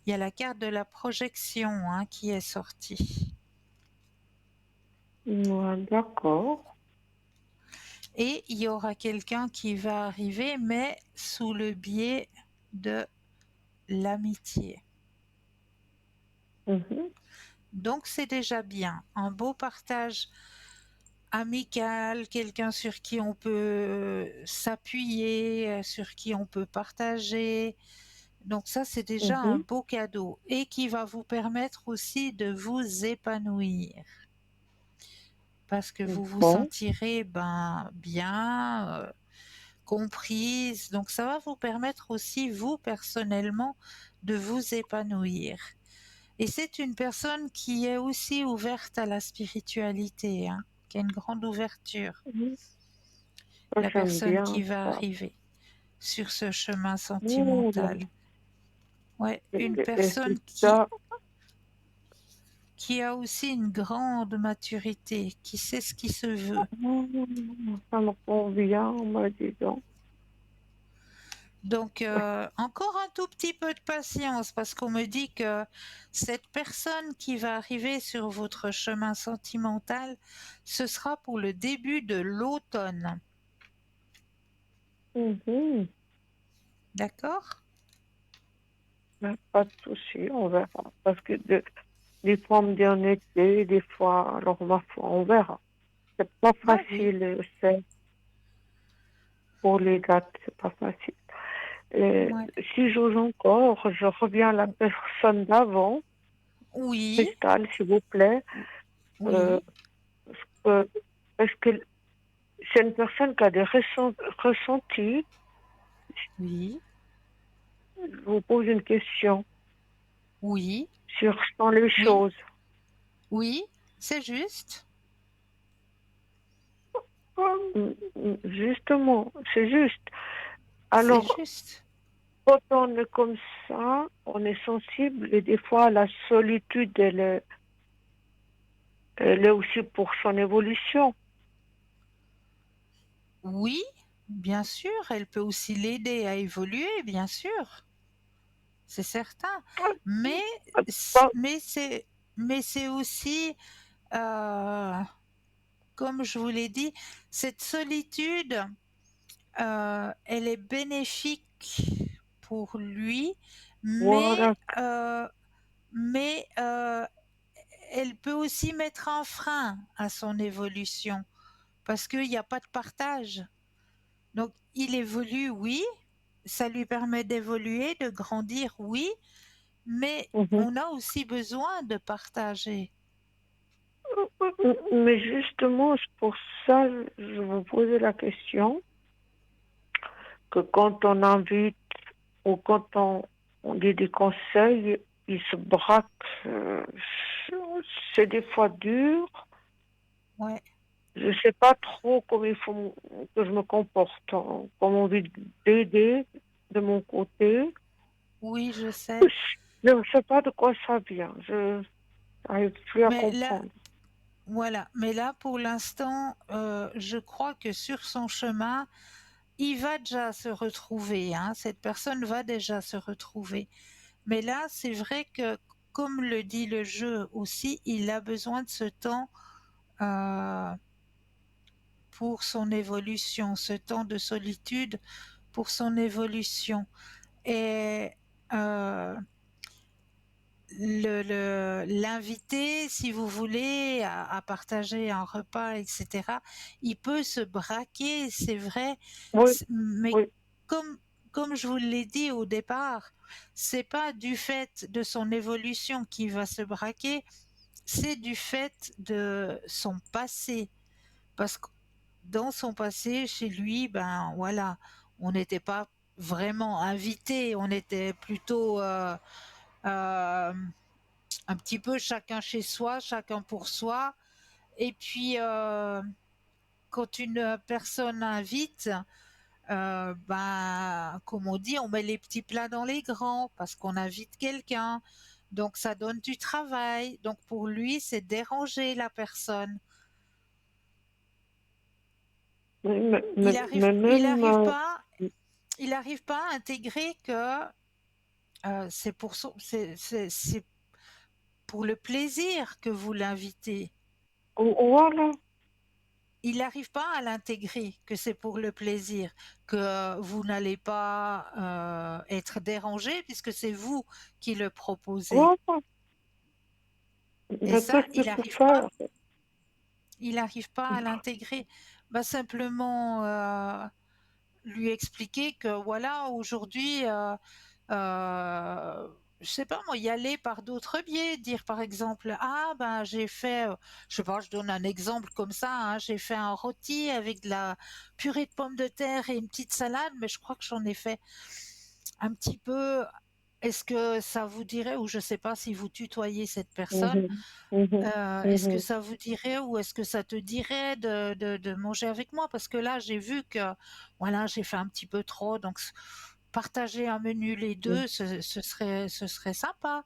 Il y a la carte de la projection hein, qui est sortie. Ouais, d'accord. Et il y aura quelqu'un qui va arriver, mais sous le biais de l'amitié. Mhm. Donc c'est déjà bien. Un beau partage amical, quelqu'un sur qui on peut s'appuyer, sur qui on peut partager. Donc ça, c'est déjà un Mhm. beau cadeau et qui va vous permettre aussi de vous épanouir parce que vous vous Bon. sentirez bien, comprise. Donc ça va vous permettre aussi, vous personnellement, de vous épanouir. Et c'est une personne qui est aussi ouverte à la spiritualité, hein, qui a une grande ouverture, Mhm. Ça, la j'aime personne bien qui va ça. arriver sur ce chemin Ouh là sentimental. là. Ouais, une Et personne ça, qui a aussi une grande maturité, qui sait ce qui se veut. ça me convient, moi, dis donc. Donc, encore un tout petit peu de patience parce qu'on me dit que cette personne qui va arriver sur votre chemin sentimental, ce sera pour le début de l'automne. Mhm. D'accord? Mais pas de souci, on verra. Parce que des fois, on me dit en été, des fois, alors ma foi, on verra. C'est pas Ouais, oui. facile, c'est pour les dates, c'est pas facile. Et Ouais. si j'ose encore, je reviens à la personne d'avant, Oui, Cristal, s'il vous plaît. Euh, oui, euh, Est-ce que c'est une personne qui a des ressentis? oui, Je vous pose une question oui, sur sans les oui, choses. oui, c'est juste. Justement, c'est juste. C'est Alors, juste. quand on est comme ça, on est sensible et des fois la solitude, elle est aussi pour son évolution. Oui, bien sûr, elle peut aussi l'aider à évoluer, bien sûr, c'est certain. Mais, Pas- mais c'est aussi, euh, comme je vous l'ai dit, cette solitude, elle est bénéfique pour lui, mais, Voilà. euh, mais elle peut aussi mettre un frein à son évolution parce qu'il n'y a pas de partage. Donc, il évolue, oui, ça lui permet d'évoluer, de grandir, oui, mais Mhm. on a aussi besoin de partager. Mais justement, c'est pour ça, je vous posais la question que quand on invite ou quand on dit des conseils, ils se braquent. C'est des fois dur. Ouais, Je sais pas trop comment il faut que je me comporte, hein, comme envie d'aider de mon côté. oui, je sais. Je ne sais pas de quoi ça vient. Je n'arrive plus à Mais là, comprendre. voilà. Mais là, pour l'instant, je crois que sur son chemin, il va déjà se retrouver, hein. Cette personne va déjà se retrouver. Mais là, c'est vrai que, comme le dit le jeu aussi, il a besoin de ce temps euh, pour son évolution, ce temps de solitude pour son évolution. Et euh, l'inviter, si vous voulez, à partager un repas, etc., il peut se braquer, c'est vrai, Oui, mais oui. comme, comme je vous l'ai dit au départ, c'est pas du fait de son évolution qu'il va se braquer, c'est du fait de son passé. Parce que dans son passé, chez lui, ben voilà, on n'était pas vraiment invité, on était plutôt euh, un petit peu chacun chez soi, chacun pour soi. Et puis, quand une personne invite, ben, comme on dit, on met les petits plats dans les grands parce qu'on invite quelqu'un. Donc, ça donne du travail. Donc, pour lui, c'est déranger la personne. Il arrive, Mais il même, arrive pas, il arrive pas à intégrer que c'est pour le plaisir que vous l'invitez. voilà, il n'arrive pas à l'intégrer, que c'est pour le plaisir, que vous n'allez pas être dérangé puisque c'est vous qui le proposez. Voilà. Et Mais ça, qu'est-ce que je peux faire? il n'arrive pas à l'intégrer. Bah, simplement lui expliquer que voilà, aujourd'hui, je sais pas moi, y aller par d'autres biais, dire par exemple, ah ben j'ai fait, je sais pas, je donne un exemple comme ça, hein, j'ai fait un rôti avec de la purée de pommes de terre et une petite salade, mais je crois que j'en ai fait un petit peu. Est-ce que ça vous dirait, ou je sais pas si vous tutoyez cette personne, Mhm, mhm, est-ce que mhm. ça vous dirait ou est-ce que ça te dirait de manger avec moi? Parce que là, j'ai vu que voilà, j'ai fait un petit peu trop, donc partager un menu les deux, ce serait sympa.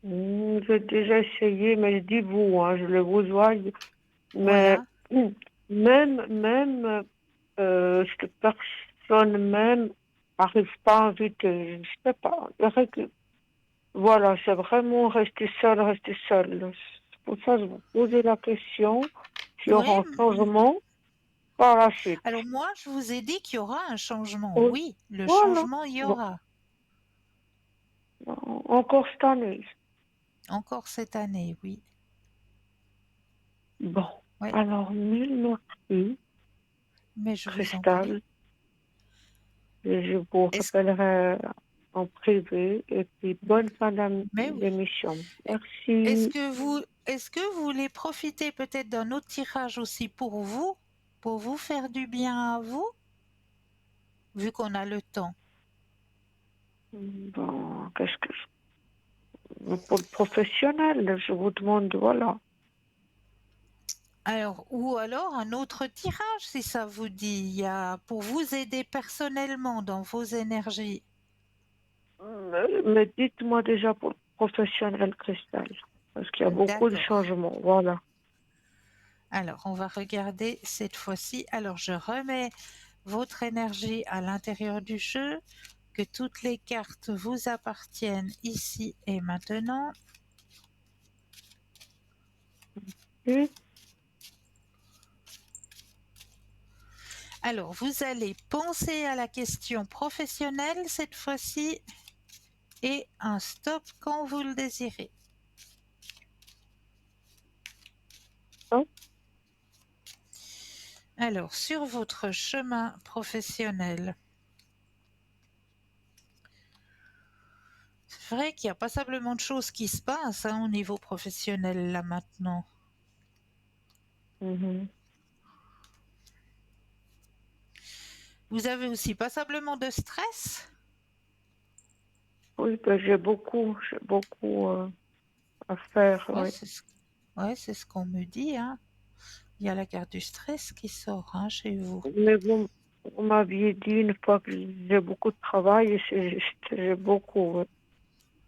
J'ai déjà essayé, mais je dis vous, hein, je le vous vois, mais Voilà. même cette personne même n'arrive pas à inviter, je sais pas. Je dirais que, voilà, c'est vraiment rester seul. C'est pour ça que je vous posais la question s'il y Oui. aura un changement par la suite. Alors moi, je vous ai dit qu'il y aura un changement. Oui, Oui, le voilà. changement, il y Bon, aura. encore cette année. Encore cette année, oui. Bon, Oui, alors mille merci, mais je vous en prie. Cristal. Et je vous Est-ce, rappellerai en privé. Et puis, bonne fin mais oui. d'émission. Est-ce Merci. que vous voulez profiter peut-être d'un autre tirage aussi pour vous faire du bien à vous, vu qu'on a le temps? Bon, pour le professionnel, je vous demande, voilà. Alors, ou alors un autre tirage, si ça vous dit, pour vous aider personnellement dans vos énergies. Mais dites-moi déjà pour le professionnel, Cristal. Parce qu'il y a beaucoup de D'accord. changements, voilà. Alors, on va regarder cette fois-ci. Alors, je remets votre énergie à l'intérieur du jeu, que toutes les cartes vous appartiennent ici et maintenant. Et Alors, vous allez penser à la question professionnelle cette fois-ci et un stop quand vous le désirez. hop, Alors, sur votre chemin professionnel, c'est vrai qu'il y a passablement de choses qui se passent hein, au niveau professionnel là maintenant. mhm. Vous avez aussi passablement de stress. Oui, ben, j'ai beaucoup à faire, Ouais, oui. c'est ce qu'on me dit. Hein. Il y a la carte du stress qui sort hein, chez vous. Mais vous m'aviez dit une fois que j'ai beaucoup de travail et c'est juste, j'ai beaucoup, oui.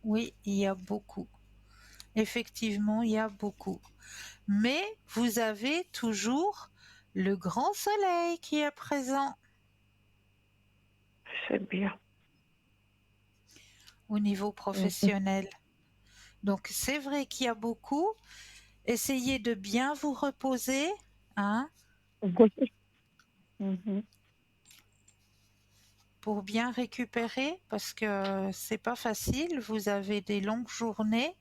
Oui, il y a beaucoup. Effectivement, il y a beaucoup. Mais vous avez toujours le grand soleil qui est présent C'est bien. au niveau Mhm. professionnel. Donc c'est vrai qu'il y a beaucoup. Essayez de bien vous reposer, hein, Mhm. pour bien récupérer, parce que c'est pas facile. Vous avez des longues journées,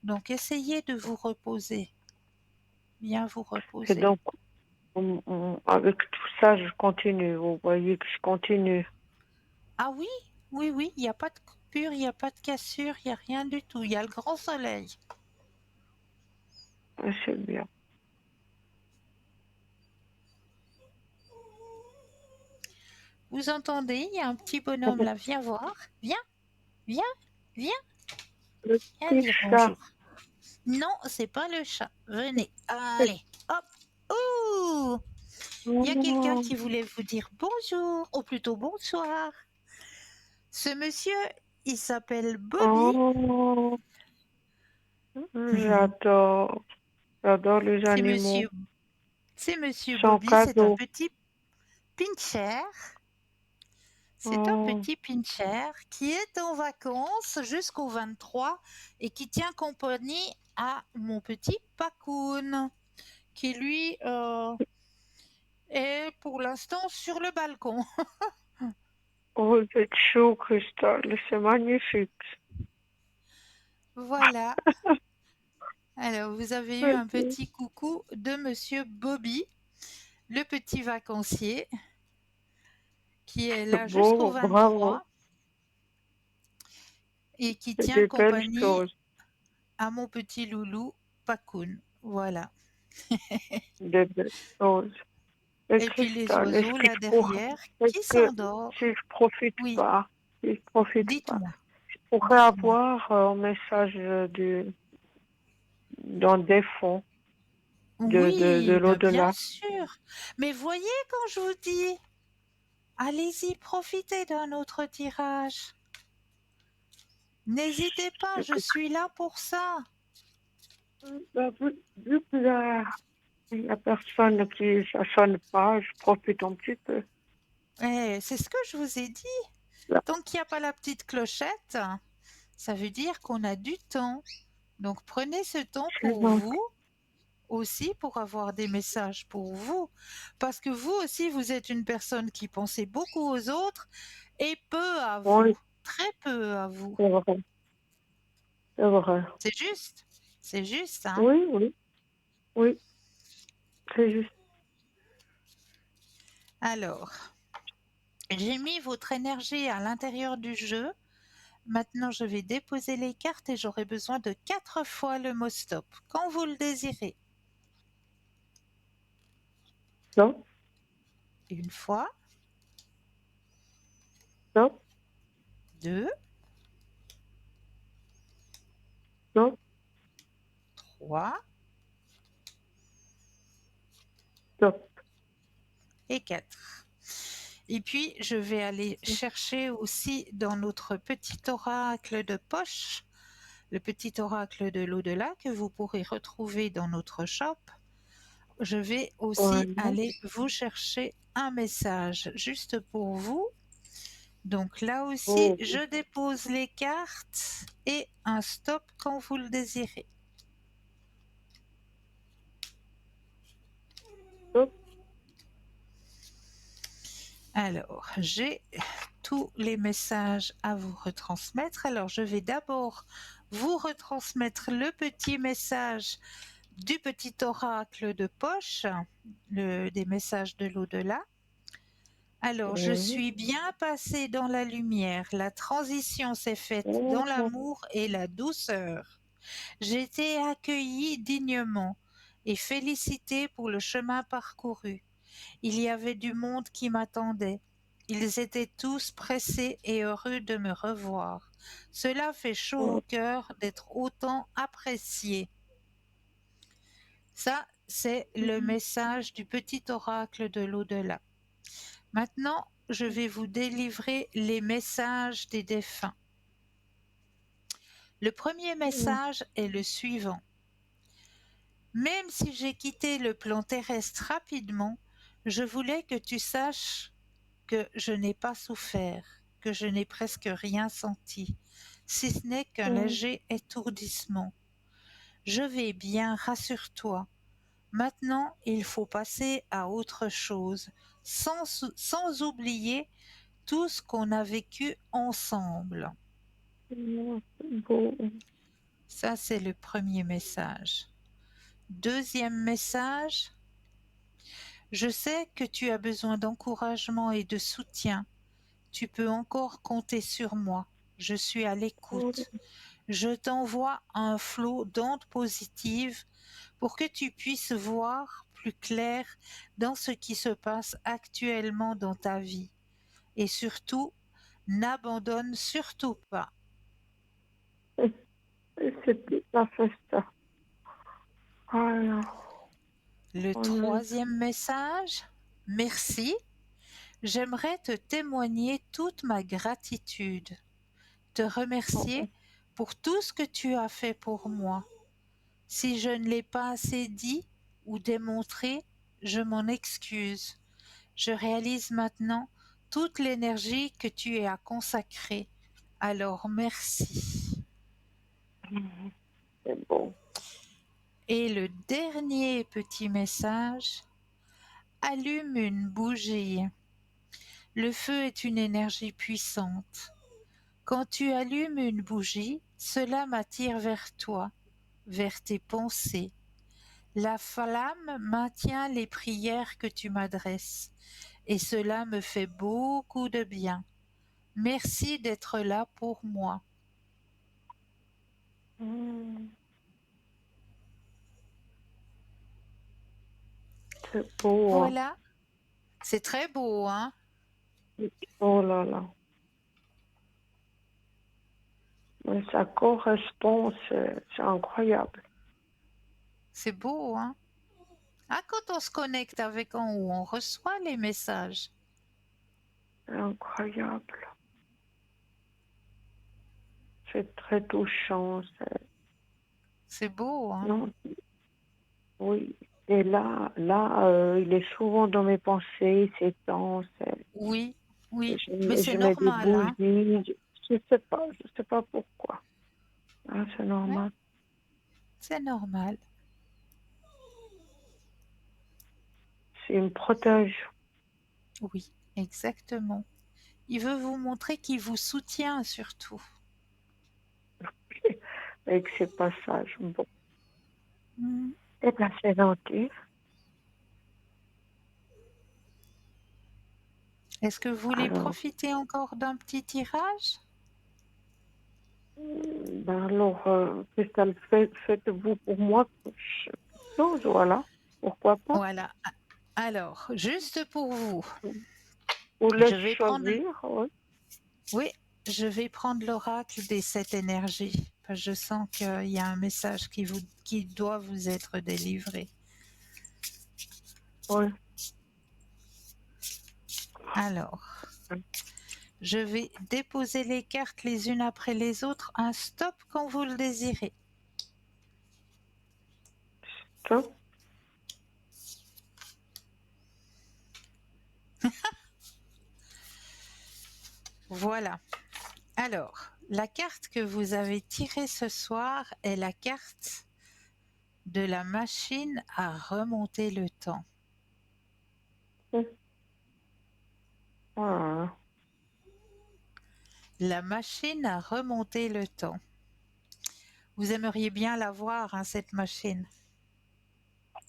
donc essayez de vous reposer, bien vous Et reposer. donc, avec tout ça, je continue. Vous voyez que je continue. Ah oui, oui, oui, il n'y a pas de coupure, il n'y a pas de cassure, il n'y a rien du tout. Il y a le grand soleil. Et c'est bien. Vous entendez, il y a un petit bonhomme là. Viens voir. Viens, viens, viens, Le viens petit dire chat. bonjour. Non, c'est pas le chat. Venez. Allez, hop. Ouh! Il y a quelqu'un Oh, qui voulait vous dire bonjour, ou plutôt bonsoir. Ce monsieur, il s'appelle Bobby. oh, j'adore. J'adore les C'est animaux. monsieur, c'est monsieur C'est un Bobby, c'est un cadeau. petit pincher. C'est un Oh, petit pincher qui est en vacances jusqu'au 23 et qui tient compagnie à mon petit Pacoun, qui lui est pour l'instant sur le balcon. Vous êtes chaud, Cristal, c'est magnifique. Voilà. Alors, vous avez eu un Ok. petit coucou de Monsieur Bobby, le petit vacancier, qui est là jusqu'au Bon, bravo, 23 et qui c'est tient des belles compagnie choses, à mon petit loulou Pacoun. Voilà. des belles choses. Et Et puis les Cristal, oiseaux là derrière est-ce qui que s'endorment. si je profite Oui, pas, si je profite pas, dites-moi, je pourrais dites-moi. avoir un message d'un défunt de Oui, ben bien l'au-delà. sûr. Mais voyez quand je vous dis, allez-y, profitez d'un autre tirage. N'hésitez pas, je suis là pour ça. Ben, vu qu'il y a personne qui ça sonne pas, je profite un petit peu. C'est ce que je vous ai dit. Là, Tant qu'il n'y a pas la petite clochette, ça veut dire qu'on a du temps. Donc prenez ce temps c'est pour bon. vous aussi, pour avoir des messages pour vous. Parce que vous aussi, vous êtes une personne qui pensez beaucoup aux autres et peu à vous. Oui, Très peu à vous. c'est vrai, c'est vrai. C'est juste. C'est juste, hein. Oui, oui, oui, c'est juste. Alors, j'ai mis votre énergie à l'intérieur du jeu. Maintenant, je vais déposer les cartes et j'aurai besoin de 4 fois le mot stop, quand vous le désirez. Non, Une fois, non, 2, non, 3 non. et 4. Et puis, je vais aller chercher aussi dans notre petit oracle de poche, le petit oracle de l'au-delà que vous pourrez retrouver dans notre shop. Je vais aussi Voilà. aller vous chercher un message juste pour vous. Donc là aussi, Oh, je dépose les cartes et un stop quand vous le désirez. non, Alors, j'ai tous les messages à vous retransmettre. Alors, je vais d'abord vous retransmettre le petit message du petit oracle de poche, des messages de l'au-delà. Alors, je oui. suis bien passée dans la lumière. La transition s'est faite dans Oh, l'amour et la douceur. J'ai été accueillie dignement et félicitée pour le chemin parcouru. Il y avait du monde qui m'attendait. Ils étaient tous pressés et heureux de me revoir. Cela fait chaud au oh, cœur d'être autant apprécié. Ça, c'est le mhm. message du petit oracle de l'au-delà. Maintenant, je vais vous délivrer les messages des défunts. Le premier message est le suivant. Même si j'ai quitté le plan terrestre rapidement, je voulais que tu saches que je n'ai pas souffert, que je n'ai presque rien senti, si ce n'est qu'un Mm. léger étourdissement. Je vais bien, rassure-toi. Maintenant, il faut passer à autre chose, sans oublier tout ce qu'on a vécu ensemble. Mm. Beau. Ça, c'est le premier message. Deuxième message, je sais que tu as besoin d'encouragement et de soutien. Tu peux encore compter sur moi. Je suis à Oh, l'écoute. Je t'envoie un flot d'ondes positives pour que tu puisses voir plus clair dans ce qui se passe actuellement dans ta vie. Et surtout, n'abandonne surtout pas. c'est tout à fait ça. Alors, Le on est... troisième message, merci. J'aimerais te témoigner toute ma gratitude, te remercier pour tout ce que tu as fait pour moi. Si je ne l'ai pas assez dit ou démontré, je m'en excuse. Je réalise maintenant toute l'énergie que tu y as consacrée. Alors merci. C'est beau. Et le dernier petit message, allume une bougie. Le feu est une énergie puissante. Quand tu allumes une bougie, cela m'attire vers toi, vers tes pensées. La flamme maintient les prières que tu m'adresses, et cela me fait beaucoup de bien. Merci d'être là pour moi. C'est beau, hein. Voilà, c'est très beau, hein? Oh là là. Mais ça correspond, c'est incroyable. C'est beau, hein? Ah, quand on se connecte avec en haut, on reçoit les messages. C'est incroyable. C'est très touchant. C'est beau, hein? Non, oui. Et il est souvent dans mes pensées, ces temps. Oui, oui, mais Je c'est mets des normal, hein? bougies. Je sais pas pourquoi. Ah, c'est Ouais, normal. c'est normal. C'est une protège. Oui, exactement. Il veut vous montrer qu'il vous soutient surtout. Avec ces passages. Bon. Mm. Eh bien, c'est gentil. Est-ce que vous voulez Alors, profiter encore d'un petit tirage? Christelle, faites-vous pour moi quelque chose, voilà. Pourquoi pas? Voilà. Alors, juste pour vous, Vous je laisse vais prendre, choisir, oui. oui, je vais prendre l'oracle des 7 énergies. Parce que je sens qu'il y a un message qui doit vous être délivré. Oui. Alors, je vais déposer les cartes les unes après les autres. Un stop quand vous le désirez. Top. Voilà. Alors, la carte que vous avez tirée ce soir est la carte de la machine à remonter le temps. Voilà. La machine à remonter le temps. Vous aimeriez bien la voir, hein, cette machine.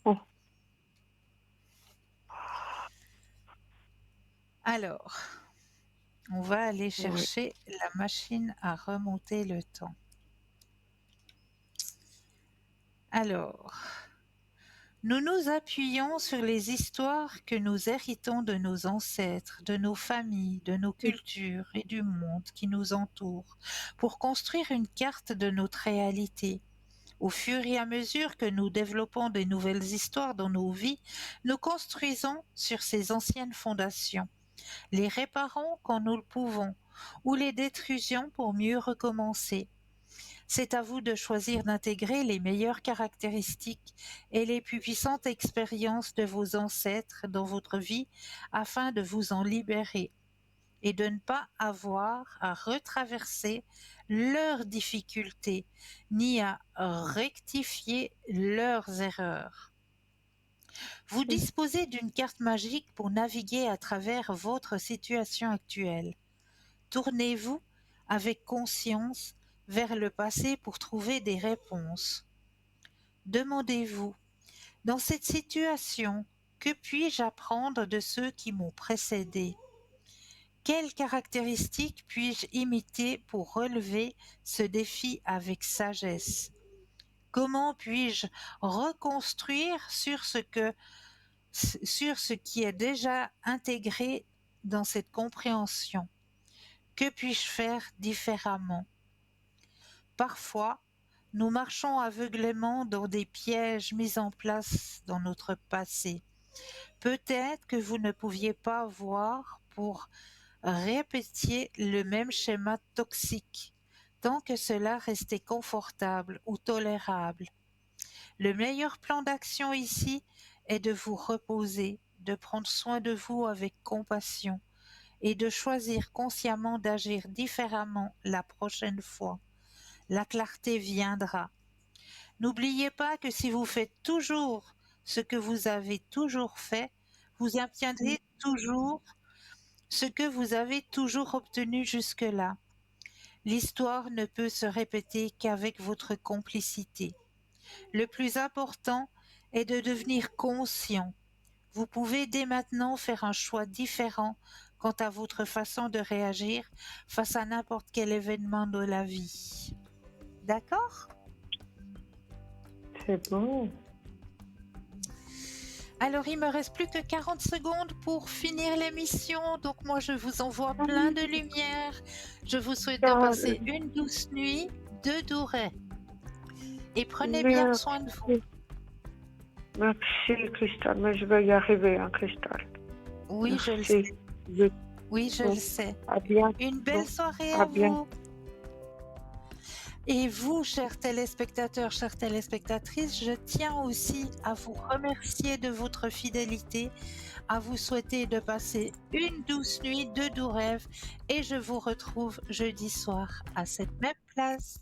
Oh, Alors, on va aller oui. chercher la machine à remonter le temps. Alors, nous nous appuyons sur les histoires que nous héritons de nos ancêtres, de nos familles, de nos cultures et du monde qui nous entoure pour construire une carte de notre réalité. Au fur et à mesure que nous développons de nouvelles histoires dans nos vies, nous construisons sur ces anciennes fondations, les réparons quand nous le pouvons ou les détruisons pour mieux recommencer. C'est à vous de choisir d'intégrer les meilleures caractéristiques et les plus puissantes expériences de vos ancêtres dans votre vie afin de vous en libérer et de ne pas avoir à retraverser leurs difficultés ni à rectifier leurs erreurs. Vous disposez d'une carte magique pour naviguer à travers votre situation actuelle. Tournez-vous avec conscience vers le passé pour trouver des réponses. Demandez-vous, dans cette situation, que puis-je apprendre de ceux qui m'ont précédé? Quelles caractéristiques puis-je imiter pour relever ce défi avec sagesse? Comment puis-je reconstruire sur ce qui est déjà intégré dans cette compréhension? Que puis-je faire différemment? Parfois, nous marchons aveuglément dans des pièges mis en place dans notre passé. Peut-être que vous ne pouviez pas voir pour répétiez le même schéma toxique, tant que cela restait confortable ou tolérable. Le meilleur plan d'action ici est de vous reposer, de prendre soin de vous avec compassion et de choisir consciemment d'agir différemment la prochaine fois. La clarté viendra. N'oubliez pas que si vous faites toujours ce que vous avez toujours fait, vous obtiendrez toujours ce que vous avez toujours obtenu jusque-là. L'histoire ne peut se répéter qu'avec votre complicité. Le plus important est de devenir conscient. Vous pouvez dès maintenant faire un choix différent quant à votre façon de réagir face à n'importe quel événement de la vie. D'accord ? C'est bon. Alors, il me reste plus que 40 secondes pour finir l'émission. Donc, moi, je vous envoie plein de lumière. Je vous souhaite de passer une douce nuit, de doux rêves. Et prenez bien soin de vous. Merci, Cristal, mais je vais y arriver, hein, Cristal. Oui, Merci. je le sais. Je... Oui, je le sais. À bientôt. Une belle soirée À à bientôt. vous. Et vous, chers téléspectateurs, chères téléspectatrices, je tiens aussi à vous remercier de votre fidélité, à vous souhaiter de passer une douce nuit, de doux rêves, et je vous retrouve jeudi soir à cette même place.